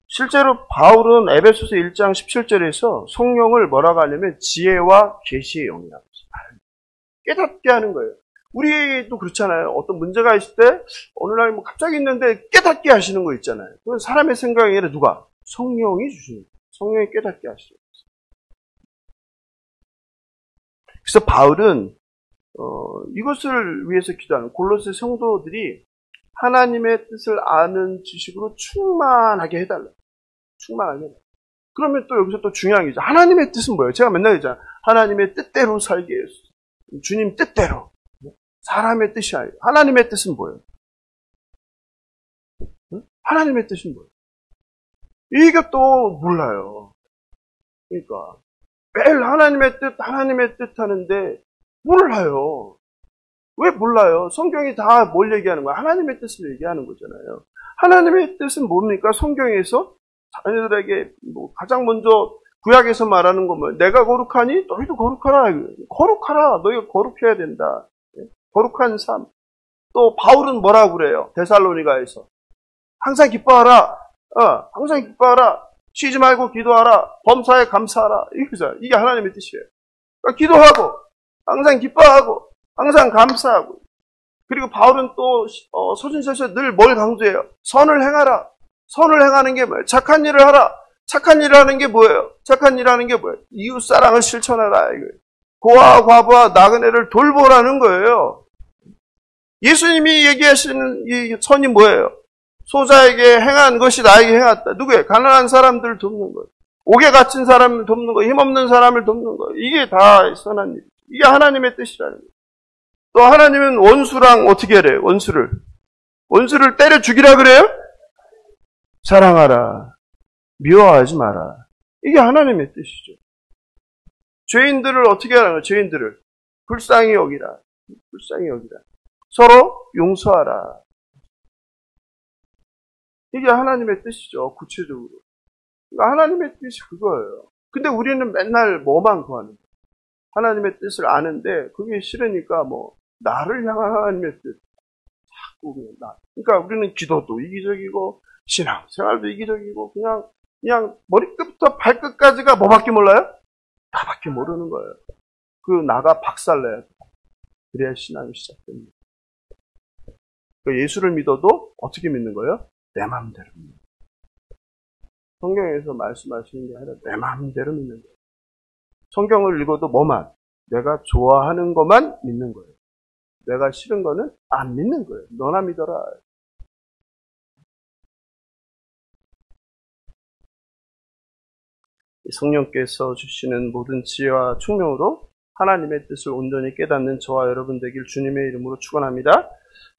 실제로 바울은 에베소서 1장 17절에서 성령을 뭐라고 하냐면 지혜와 계시의 영이라고 해요. 깨닫게 하는 거예요. 우리도 그렇잖아요. 어떤 문제가 있을 때 어느 날 뭐 갑자기 있는데 깨닫게 하시는 거 있잖아요. 그건 사람의 생각이 아니라 누가? 성령이 주시는 거예요. 성령이 깨닫게 하시는 거예요. 그래서 바울은 이것을 위해서 기도하는 골로새 성도들이 하나님의 뜻을 아는 지식으로 충만하게 해달라. 충만하게 해달라. 그러면 또 여기서 또 중요한 게 있죠. 하나님의 뜻은 뭐예요? 제가 맨날 얘기하잖아요. 하나님의 뜻대로 살게 해서 주님 뜻대로. 사람의 뜻이 아니에요. 하나님의 뜻은 뭐예요? 응? 하나님의 뜻은 뭐예요? 이게 또 몰라요. 그러니까 매일 하나님의 뜻 하는데 몰라요. 왜 몰라요? 성경이 다 뭘 얘기하는 거야? 하나님의 뜻을 얘기하는 거잖아요. 하나님의 뜻은 뭡니까? 성경에서 자녀들에게 가장 먼저 구약에서 말하는 건 뭐예요? 내가 거룩하니 너희도 거룩하라. 거룩하라. 너희가 거룩해야 된다. 거룩한 삶. 또 바울은 뭐라고 그래요? 데살로니가에서 항상 기뻐하라. 항상 기뻐하라. 쉬지 말고 기도하라. 범사에 감사하라. 이게 하나님의 뜻이에요. 그러니까 기도하고 항상 기뻐하고 항상 감사하고. 그리고 바울은 또 서신서에서 늘 뭘 강조해요? 선을 행하라. 선을 행하는 게 뭐예요? 착한 일을 하라. 착한 일을 하는 게 뭐예요? 착한 일을 하는 게 뭐예요? 이웃사랑을 실천하라. 이거예요. 고아와 과부와 나그네를 돌보라는 거예요. 예수님이 얘기하시는 이 선이 뭐예요? 소자에게 행한 것이 나에게 행했다. 누구예요? 가난한 사람들을 돕는 거예요. 옥에 갇힌 사람을 돕는 거예요. 힘없는 사람을 돕는 거예요. 이게 다 선한 일. 이게 하나님의 뜻이라는 거예요. 또 하나님은 원수랑 어떻게 하래요? 원수를 때려 죽이라 그래요? 사랑하라. 미워하지 마라. 이게 하나님의 뜻이죠. 죄인들을 어떻게 하라는 거예요? 죄인들을 불쌍히 여기라. 불쌍히 여기라. 서로 용서하라. 이게 하나님의 뜻이죠. 구체적으로. 그러니까 하나님의 뜻이 그거예요. 근데 우리는 맨날 뭐만 구하는 거예요. 하나님의 뜻을 아는데 그게 싫으니까 나를 향한 하나님의 뜻. 자꾸 나. 그러니까 우리는 기도도 이기적이고 신앙생활도 이기적이고 그냥 머리끝부터 발끝까지가 뭐밖에 몰라요? 나밖에 모르는 거예요. 그 나가 박살내야 돼. 그래야 신앙이 시작됩니다. 그러니까 예수를 믿어도 어떻게 믿는 거예요? 내 마음대로 믿는 거예요. 성경에서 말씀하시는 게 아니라 내 마음대로 믿는 거예요. 성경을 읽어도 뭐만? 내가 좋아하는 것만 믿는 거예요. 내가 싫은 거는 안 믿는 거예요. 너나 믿어라. 성령께서 주시는 모든 지혜와 총명으로 하나님의 뜻을 온전히 깨닫는 저와 여러분 되길 주님의 이름으로 축원합니다.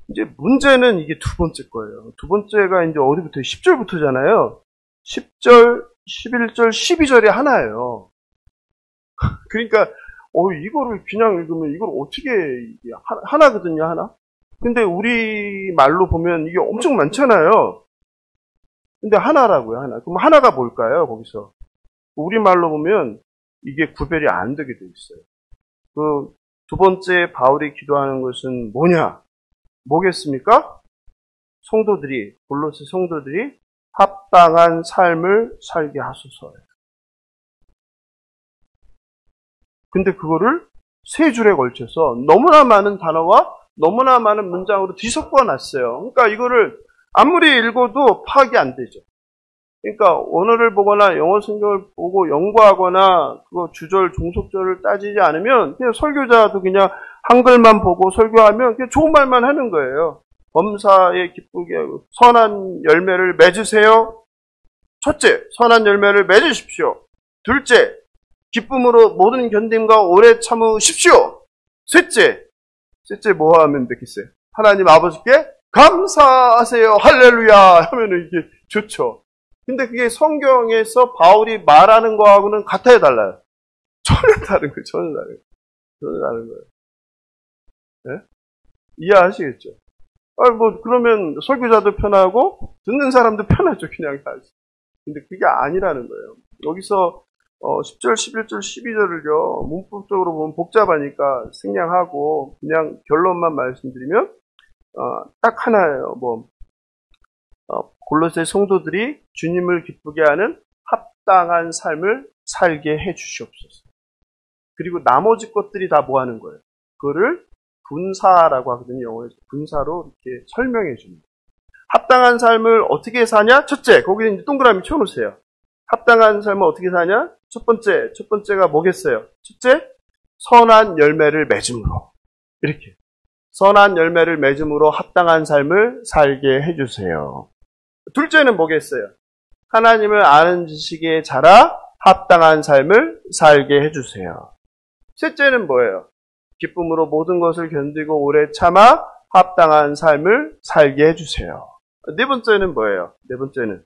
이제 문제는 이게 두 번째 거예요. 두 번째가 이제 어디부터? 10절부터잖아요. 10절, 11절, 12절이 하나예요. 그러니까 이거를 그냥 읽으면 이걸 어떻게 하나거든요, 하나. 근데 우리 말로 보면 이게 엄청 많잖아요. 근데 하나라고요, 하나. 그럼 하나가 뭘까요, 거기서? 우리말로 보면 이게 구별이 안 되게 돼 있어요. 그 두 번째 바울이 기도하는 것은 뭐겠습니까? 골로새 성도들이 합당한 삶을 살게 하소서예요. 근데 그거를 세 줄에 걸쳐서 너무나 많은 단어와 너무나 많은 문장으로 뒤섞어 놨어요. 그러니까 이거를 아무리 읽어도 파악이 안 되죠. 그러니까 원어를 보거나 영어 성경을 보고 연구하거나 그거 주절, 종속절을 따지지 않으면 그냥 설교자도 그냥 한글만 보고 설교하면 그냥 좋은 말만 하는 거예요. 범사에 기쁘게 하고 선한 열매를 맺으세요. 첫째, 선한 열매를 맺으십시오. 둘째, 기쁨으로 모든 견딤과 오래 참으십시오. 셋째 뭐 하면 되겠어요? 하나님 아버지께 감사하세요. 할렐루야 하면은 이게 좋죠. 근데 그게 성경에서 바울이 말하는 거하고는 같아요, 달라요? 전혀 다른 거예요. 전혀 다른 거예요. 네? 이해하시겠죠? 그러면 설교자도 편하고 듣는 사람도 편하죠. 그냥 다. 근데 그게 아니라는 거예요. 여기서 10절, 11절, 12절을요. 문법적으로 보면 복잡하니까 생략하고 그냥 결론만 말씀드리면 딱 하나예요. 골로새 성도들이 주님을 기쁘게 하는 합당한 삶을 살게 해 주시옵소서. 그리고 나머지 것들이 다 뭐 하는 거예요? 그거를 분사라고 하거든요. 영어에서 분사로 이렇게 설명해 줍니다. 합당한 삶을 어떻게 사냐? 첫째, 거기는 이제 동그라미 쳐놓으세요. 합당한 삶을 어떻게 사냐? 첫 번째가 뭐겠어요? 첫째, 선한 열매를 맺음으로. 이렇게. 선한 열매를 맺음으로 합당한 삶을 살게 해주세요. 둘째는 뭐겠어요? 하나님을 아는 지식에 자라 합당한 삶을 살게 해주세요. 셋째는 뭐예요? 기쁨으로 모든 것을 견디고 오래 참아 합당한 삶을 살게 해주세요. 네 번째는 뭐예요? 네 번째는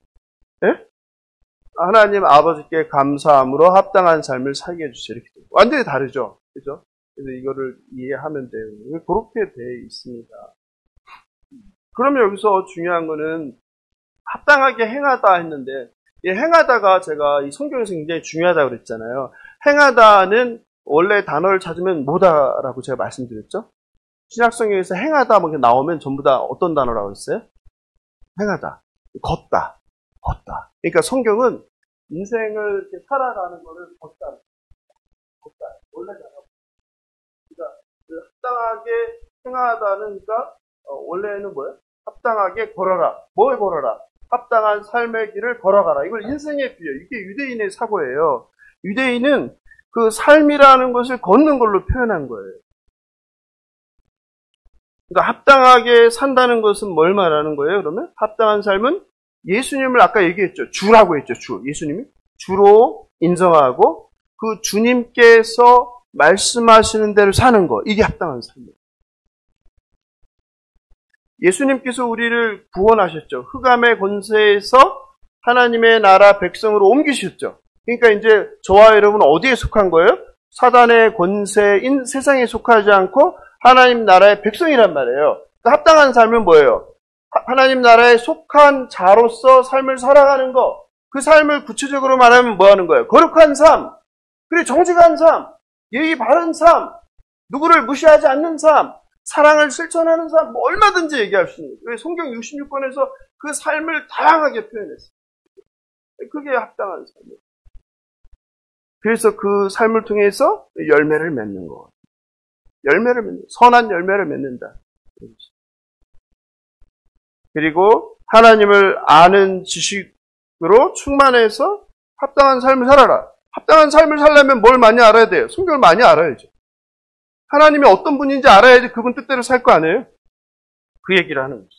하나님 아버지께 감사함으로 합당한 삶을 살게 해주세요. 이렇게 완전히 다르죠? 그죠? 그래서 이거를 이해하면 돼요. 그렇게 돼 있습니다. 그러면 여기서 중요한 거는 합당하게 행하다 했는데, 이 행하다가 제가 이 성경에서 굉장히 중요하다고 그랬잖아요. 행하다는 원래 단어를 찾으면 뭐다라고 제가 말씀드렸죠? 신약성경에서 행하다 뭐 나오면 전부 다 어떤 단어라고 했어요? 행하다, 걷다. 그러니까 성경은 인생을 이렇게 살아가는 거를 걷다. 원래 단어. 그러니까 합당하게 행하다는 그러니까 원래는 뭐예요? 합당하게 걸어라. 뭘 걸어라? 합당한 삶의 길을 걸어가라. 이걸 인생에 비유. 이게 유대인의 사고예요. 유대인은 그 삶이라는 것을 걷는 걸로 표현한 거예요. 그러니까 합당하게 산다는 것은 뭘 말하는 거예요? 그러면 합당한 삶은 예수님을 아까 얘기했죠. 주라고 했죠. 주. 예수님이 주로 인정하고 그 주님께서 말씀하시는 대로 사는 거. 이게 합당한 삶이에요. 예수님께서 우리를 구원하셨죠. 흑암의 권세에서 하나님의 나라 백성으로 옮기셨죠. 그러니까 이제 저와 여러분은 어디에 속한 거예요? 사단의 권세인 세상에 속하지 않고 하나님 나라의 백성이란 말이에요. 그러니까 합당한 삶은 뭐예요? 하나님 나라에 속한 자로서 삶을 살아가는 거. 그 삶을 구체적으로 말하면 뭐 하는 거예요? 거룩한 삶, 그리고 정직한 삶, 예의 바른 삶, 누구를 무시하지 않는 삶, 사랑을 실천하는 삶, 뭐 얼마든지 얘기할 수 있는 거예요. 성경 66권에서 그 삶을 다양하게 표현했어요. 그게 합당한 삶이에요. 그래서 그 삶을 통해서 열매를 맺는 거. 선한 열매를 맺는다. 그리고 하나님을 아는 지식으로 충만해서 합당한 삶을 살아라. 합당한 삶을 살려면 뭘 많이 알아야 돼요? 성경을 많이 알아야죠. 하나님이 어떤 분인지 알아야지 그분 뜻대로 살 거 아니에요? 그 얘기를 하는 거죠.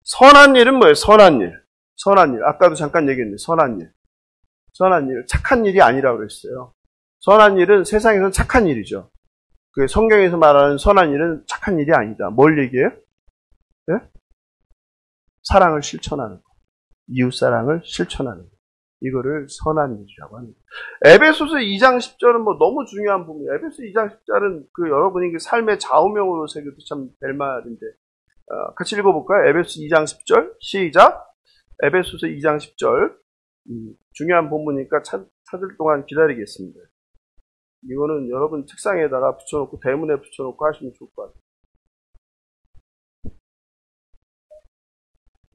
선한 일은 뭐예요? 선한 일. 아까도 잠깐 얘기했는데 선한 일. 착한 일이 아니라고 그랬어요. 선한 일은 세상에서는 착한 일이죠. 그 성경에서 말하는 선한 일은 착한 일이 아니다. 뭘 얘기해요? 네? 사랑을 실천하는 거. 이웃사랑을 실천하는 거. 이거를 선한 일이라고 합니다. 에베소서 2장 10절은 뭐 너무 중요한 부분이에요. 에베소 2장 10절은 그 여러분이 그 삶의 좌우명으로 새겨도 참 될 말인데 같이 읽어볼까요? 에베소 2장 10절 시작. 에베소서 2장 10절 중요한 본문이니까 찾을 동안 기다리겠습니다. 이거는 여러분 책상에다가 붙여놓고 대문에 붙여놓고 하시면 좋을 것 같아요.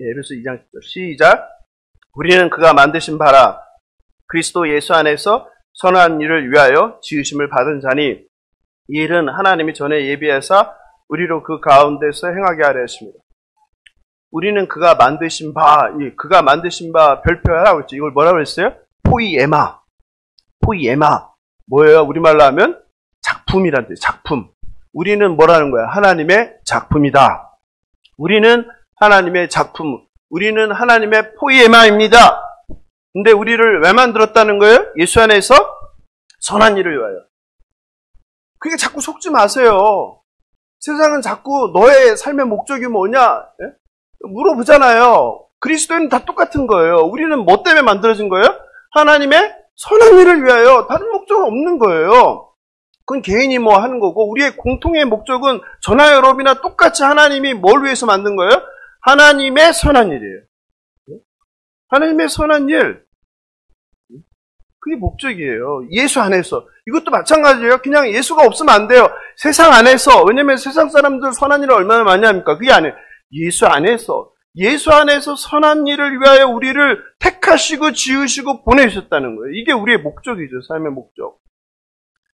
에베소 2장 10절 시작. 우리는 그가 만드신 바라 그리스도 예수 안에서 선한 일을 위하여 지으심을 받은 자니 이 일은 하나님이 전에 예비하사 우리로 그 가운데서 행하게 하려 했습니다. 우리는 그가 만드신 바 별표하라고 했죠. 이걸 뭐라고 했어요? 포이에마. 뭐예요? 우리말로 하면 작품이란 뜻, 작품. 우리는 뭐라는 거야? 하나님의 작품이다. 우리는 하나님의 작품. 우리는 하나님의 포이에마입니다. 근데 우리를 왜 만들었다는 거예요? 예수 안에서 선한 일을 위하여. 그게 자꾸 속지 마세요. 세상은 자꾸 너의 삶의 목적이 뭐냐? 물어보잖아요. 그리스도인은 다 똑같은 거예요. 우리는 뭐 때문에 만들어진 거예요? 하나님의 선한 일을 위하여. 다른 목적은 없는 거예요. 그건 개인이 뭐 하는 거고, 우리의 공통의 목적은 저나 여러분이나 똑같이 하나님이 뭘 위해서 만든 거예요? 하나님의 선한 일이에요. 하나님의 선한 일. 그게 목적이에요. 예수 안에서. 이것도 마찬가지예요. 그냥 예수가 없으면 안 돼요. 세상 안에서. 왜냐면 세상 사람들 선한 일을 얼마나 많이 합니까? 그게 아니에요. 예수 안에서 선한 일을 위하여 우리를 택하시고 지으시고 보내셨다는 거예요. 이게 우리의 목적이죠. 삶의 목적.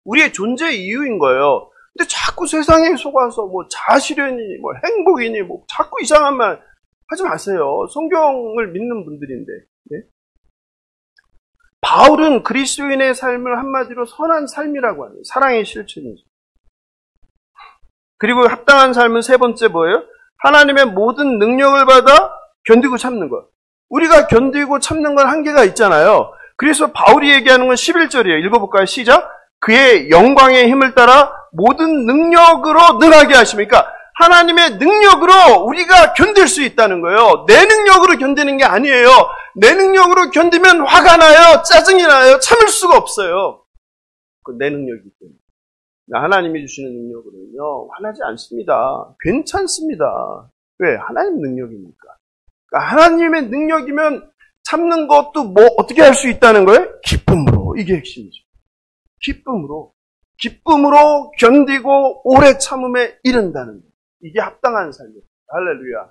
우리의 존재의 이유인 거예요. 근데 자꾸 세상에 속아서 뭐 자아실현이니 뭐 행복이니 뭐 자꾸 이상한 말 하지 마세요. 성경을 믿는 분들인데. 네? 바울은 그리스도인의 삶을 한마디로 선한 삶이라고 합니다. 사랑의 실천이죠. 그리고 합당한 삶은 세 번째 뭐예요? 하나님의 모든 능력을 받아 견디고 참는 것. 우리가 견디고 참는 건 한계가 있잖아요. 그래서 바울이 얘기하는 건 11절이에요. 읽어볼까요? 시작. 그의 영광의 힘을 따라 모든 능력으로 능하게 하시면, 그러니까 하나님의 능력으로 우리가 견딜 수 있다는 거예요. 내 능력으로 견디는 게 아니에요. 내 능력으로 견디면 화가 나요. 짜증이 나요. 참을 수가 없어요. 그건 내 능력이기 때문에. 하나님이 주시는 능력으로는요, 화나지 않습니다. 괜찮습니다. 왜? 하나님 능력이니까. 그러니까 하나님의 능력이면 참는 것도 뭐 어떻게 할 수 있다는 거예요? 기쁨으로. 이게 핵심이죠. 기쁨으로 견디고 오래 참음에 이른다는 거예요. 이게 합당한 삶이에요. 할렐루야.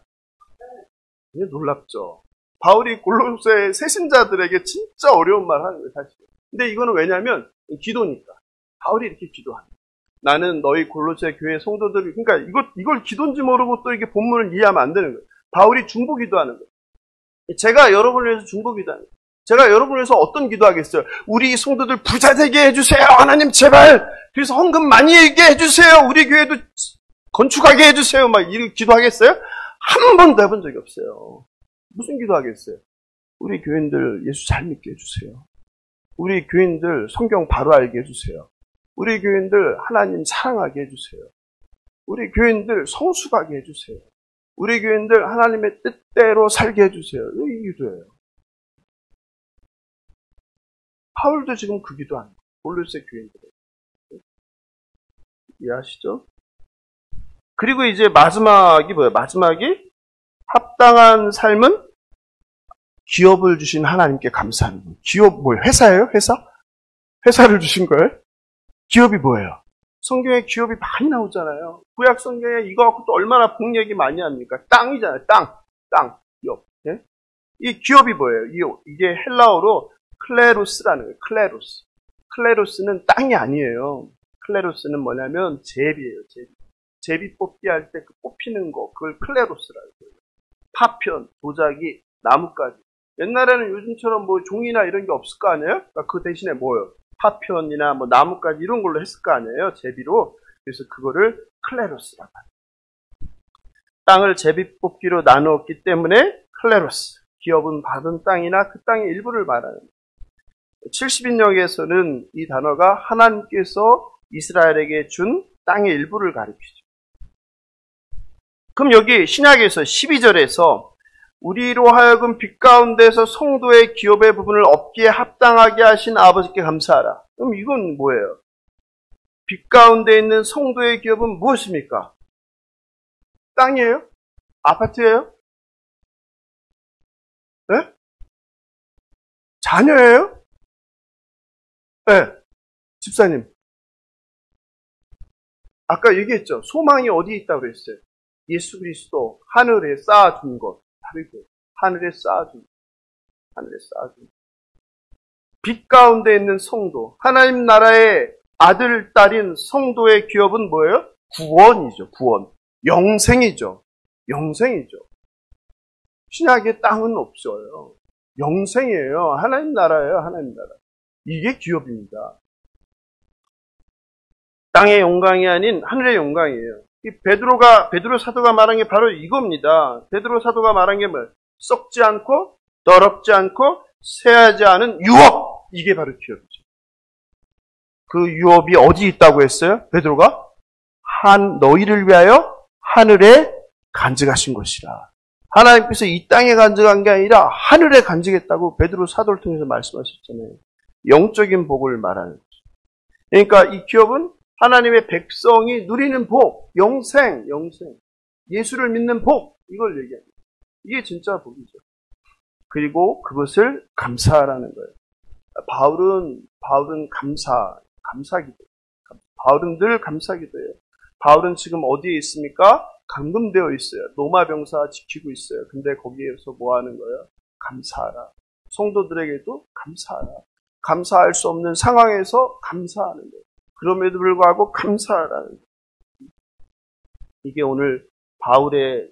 이게 놀랍죠. 바울이 골로새 새신자들에게 진짜 어려운 말 하는 거예요, 사실. 근데 이거는 왜냐면 기도니까. 바울이 이렇게 기도합니다. 나는 너희 골로새 교회 성도들이, 그러니까 이걸 기도인지 모르고 또 이게 본문을 이해하면 안 되는 거예요. 바울이 중보 기도하는 거예요. 제가 여러분을 위해서 중보 기도하는 거예요. 제가 여러분을 위해서 어떤 기도하겠어요? 우리 성도들 부자 되게 해주세요. 하나님 제발. 그래서 헌금 많이 있게 해주세요. 우리 교회도 건축하게 해주세요. 막 이렇게 기도하겠어요? 한 번도 해본 적이 없어요. 무슨 기도하겠어요? 우리 교인들 예수 잘 믿게 해주세요. 우리 교인들 성경 바로 알게 해주세요. 우리 교인들 하나님 사랑하게 해주세요. 우리 교인들 성숙하게 해주세요. 우리 교인들 하나님의 뜻대로 살게 해주세요. 이 기도예요. 바울도 지금 그 기도하는 거예요. 골로새 교인들. 이해하시죠? 그리고 이제 마지막이 뭐예요? 마지막이 합당한 삶은 기업을 주신 하나님께 감사하는 거예요. 기업 뭐예요? 회사예요? 회사? 회사를 주신 거예요? 기업이 뭐예요? 성경에 기업이 많이 나오잖아요. 구약 성경에 이거 갖고 또 얼마나 복 얘기 많이 합니까? 땅이잖아요. 땅, 기업. 예? 이 기업이 뭐예요? 이게 헬라어로 클레로스라는 거예요. 클레로스는 땅이 아니에요. 클레로스는 뭐냐면 제비예요. 제비 뽑기 할 때 그 뽑히는 거, 그걸 클레로스라고 해요. 파편, 도자기, 나뭇가지. 옛날에는 요즘처럼 뭐 종이나 이런 게 없을 거 아니에요? 그러니까 그 대신에 뭐예요? 파편이나 뭐 나뭇가지 이런 걸로 했을 거 아니에요? 제비로. 그래서 그거를 클레로스라고 합니다. 땅을 제비 뽑기로 나누었기 때문에 클레로스. 기업은 받은 땅이나 그 땅의 일부를 말하는 거예요. 70인역에서는 이 단어가 하나님께서 이스라엘에게 준 땅의 일부를 가리키죠. 그럼 여기 신약에서 12절에서 우리로 하여금 빛 가운데서 성도의 기업의 부분을 얻기에 합당하게 하신 아버지께 감사하라. 그럼 이건 뭐예요? 빛 가운데 있는 성도의 기업은 무엇입니까? 땅이에요? 아파트예요? 네? 자녀예요? 네. 집사님. 아까 얘기했죠. 소망이 어디에 있다고 그랬어요? 예수 그리스도 하늘에 쌓아준 것. 다르게 하늘에 쌓아준 빛 가운데 있는 성도, 하나님 나라의 아들, 딸인 성도의 기업은 뭐예요? 구원이죠, 구원. 영생이죠. 영생이죠. 신약에 땅은 없어요. 영생이에요. 하나님 나라예요, 하나님 나라. 이게 기업입니다. 땅의 영광이 아닌 하늘의 영광이에요. 이 베드로 사도가 말한 게 바로 이겁니다. 베드로 사도가 말한 게 뭐예요? 썩지 않고, 더럽지 않고, 쇠하지 않은 유업! 이게 바로 기업이죠. 그 유업이 어디 있다고 했어요? 베드로가? 너희를 위하여 하늘에 간직하신 것이라. 하나님께서 이 땅에 간직한 게 아니라 하늘에 간직했다고 베드로 사도를 통해서 말씀하셨잖아요. 영적인 복을 말하는 거죠. 그러니까 이 기업은 하나님의 백성이 누리는 복, 영생. 예수를 믿는 복, 이걸 얘기합니다. 이게 진짜 복이죠. 그리고 그것을 감사하라는 거예요. 바울은 감사기도. 바울은 늘 감사기도예요. 바울은 지금 어디에 있습니까? 감금되어 있어요. 로마 병사 지키고 있어요. 근데 거기에서 뭐 하는 거예요? 감사하라. 성도들에게도 감사하라. 감사할 수 없는 상황에서 감사하는 거예요. 그럼에도 불구하고 감사하라는 거예요. 이게 오늘 바울의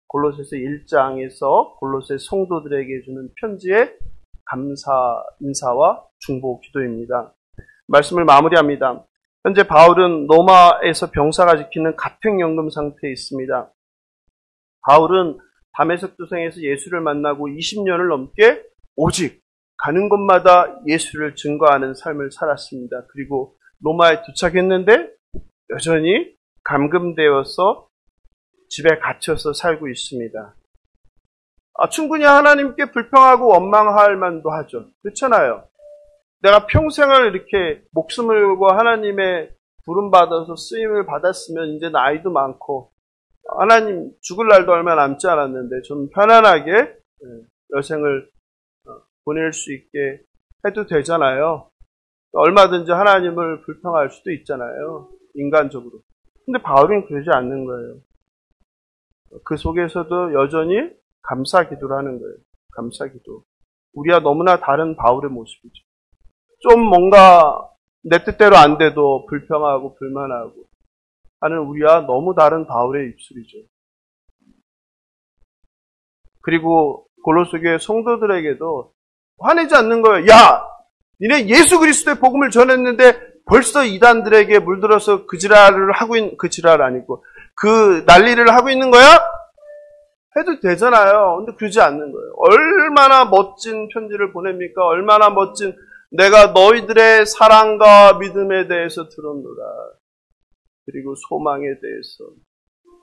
골로새서 1장에서 골로새 성도들에게 주는 편지의 감사 인사와 중보 기도입니다. 말씀을 마무리합니다. 현재 바울은 로마에서 병사가 지키는 가택연금 상태에 있습니다. 바울은 다메섹 도상에서 예수를 만나고 20년을 넘게 오직 가는 곳마다 예수를 증거하는 삶을 살았습니다. 그리고 로마에 도착했는데 여전히 감금되어서 집에 갇혀서 살고 있습니다. 충분히 하나님께 불평하고 원망할 만도 하죠. 그렇잖아요. 내가 평생을 이렇게 목숨을 걸고 하나님의 부름받아서 쓰임을 받았으면 이제 나이도 많고 하나님 죽을 날도 얼마 남지 않았는데 좀 편안하게 여생을 보낼 수 있게 해도 되잖아요. 얼마든지 하나님을 불평할 수도 있잖아요. 인간적으로. 근데 바울은 그러지 않는 거예요. 그 속에서도 여전히 감사기도를 하는 거예요. 감사기도. 우리와 너무나 다른 바울의 모습이죠. 좀 뭔가 내 뜻대로 안 돼도 불평하고 불만하고 하는 우리와 너무 다른 바울의 입술이죠. 그리고 골로새 교회 성도들에게도 화내지 않는 거예요. 야! 니네 예수 그리스도의 복음을 전했는데 벌써 이단들에게 물들어서 그 지랄 아니고 그 난리를 하고 있는 거야? 해도 되잖아요. 근데 그러지 않는 거예요. 얼마나 멋진 편지를 보냅니까? 얼마나 멋진 내가 너희들의 사랑과 믿음에 대해서 들었노라. 그리고 소망에 대해서.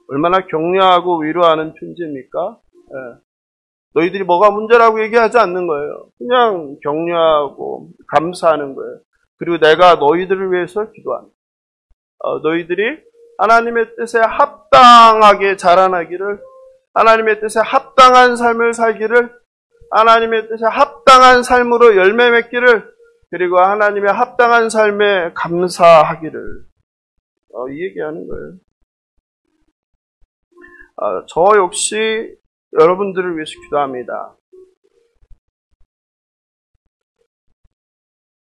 얼마나 격려하고 위로하는 편지입니까? 예. 너희들이 뭐가 문제라고 얘기하지 않는 거예요. 그냥 격려하고 감사하는 거예요. 그리고 내가 너희들을 위해서 기도한다. 너희들이 하나님의 뜻에 합당하게 자라나기를, 하나님의 뜻에 합당한 삶을 살기를, 하나님의 뜻에 합당한 삶으로 열매 맺기를, 그리고 하나님의 합당한 삶에 감사하기를 이 얘기하는 거예요. 저 역시 여러분들을 위해서 기도합니다.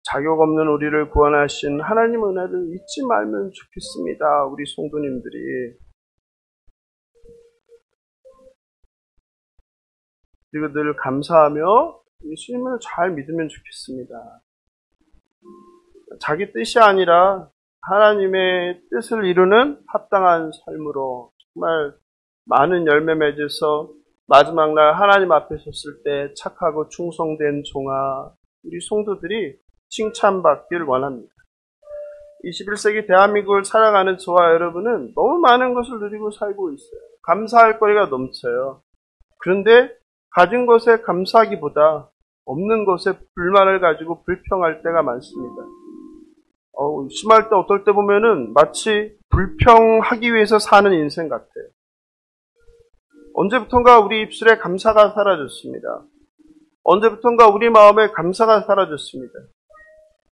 자격 없는 우리를 구원하신 하나님 은혜를 잊지 말면 좋겠습니다. 우리 성도님들이. 그리고 늘 감사하며 예수님을 잘 믿으면 좋겠습니다. 자기 뜻이 아니라 하나님의 뜻을 이루는 합당한 삶으로 정말 많은 열매 맺어서 마지막 날 하나님 앞에 섰을 때 착하고 충성된 종아, 우리 성도들이 칭찬받기를 원합니다. 21세기 대한민국을 살아가는 저와 여러분은 너무 많은 것을 누리고 살고 있어요. 감사할 거리가 넘쳐요. 그런데 가진 것에 감사하기보다 없는 것에 불만을 가지고 불평할 때가 많습니다. 심할 때 어떨 때 보면은 마치 불평하기 위해서 사는 인생 같아요. 언제부턴가 우리 입술에 감사가 사라졌습니다. 언제부턴가 우리 마음에 감사가 사라졌습니다.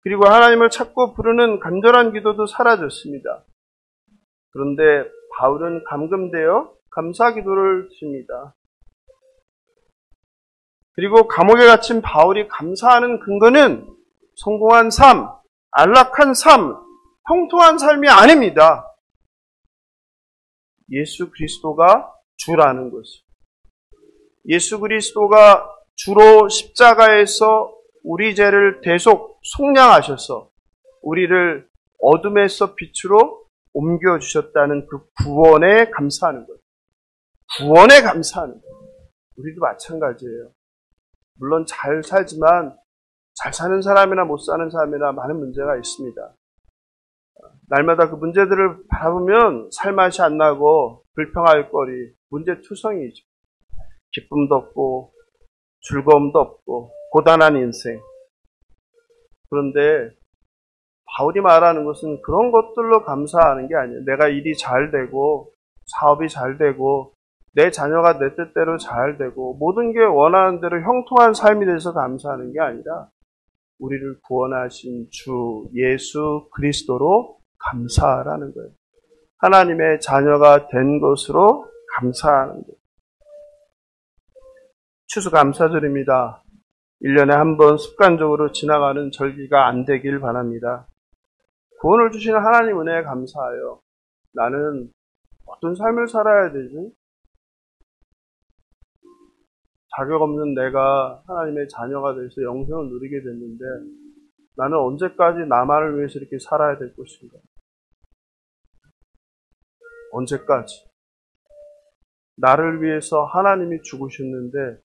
그리고 하나님을 찾고 부르는 간절한 기도도 사라졌습니다. 그런데 바울은 감금되어 감사 기도를 드립니다. 그리고 감옥에 갇힌 바울이 감사하는 근거는 성공한 삶, 안락한 삶, 형통한 삶이 아닙니다. 예수 그리스도가 주라는 것이죠. 예수 그리스도가 주로 십자가에서 우리 죄를 대속 속량하셔서 우리를 어둠에서 빛으로 옮겨주셨다는 그 구원에 감사하는 거예요. 구원에 감사하는 거예요. 우리도 마찬가지예요. 물론 잘 살지만 잘 사는 사람이나 못 사는 사람이나 많은 문제가 있습니다. 날마다 그 문제들을 바라보면 살맛이 안 나고 불평할 거리, 문제투성이죠. 기쁨도 없고 즐거움도 없고 고단한 인생. 그런데 바울이 말하는 것은 그런 것들로 감사하는 게 아니에요. 내가 일이 잘 되고 사업이 잘 되고 내 자녀가 내 뜻대로 잘 되고 모든 게 원하는 대로 형통한 삶이 돼서 감사하는 게 아니라 우리를 구원하신 주 예수 그리스도로 감사하라는 거예요. 하나님의 자녀가 된 것으로 감사하는 거예요. 추수감사절입니다. 1년에 한 번 습관적으로 지나가는 절기가 안 되길 바랍니다. 구원을 주시는 하나님 은혜에 감사하여 나는 어떤 삶을 살아야 되지? 자격 없는 내가 하나님의 자녀가 돼서 영생을 누리게 됐는데 나는 언제까지 나만을 위해서 이렇게 살아야 될 것인가? 언제까지? 나를 위해서 하나님이 죽으셨는데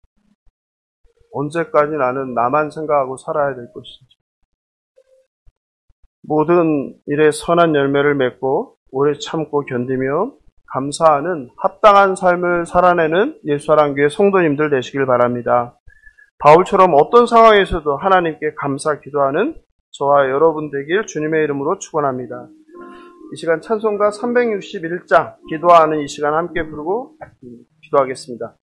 언제까지 나는 나만 생각하고 살아야 될 것인지. 모든 일에 선한 열매를 맺고 오래 참고 견디며 감사하는 합당한 삶을 살아내는 예수사랑교회 성도님들 되시길 바랍니다. 바울처럼 어떤 상황에서도 하나님께 감사 기도하는 저와 여러분 되길 주님의 이름으로 축원합니다. 이 시간 찬송가 361장 기도하는 이 시간 함께 부르고 기도하겠습니다.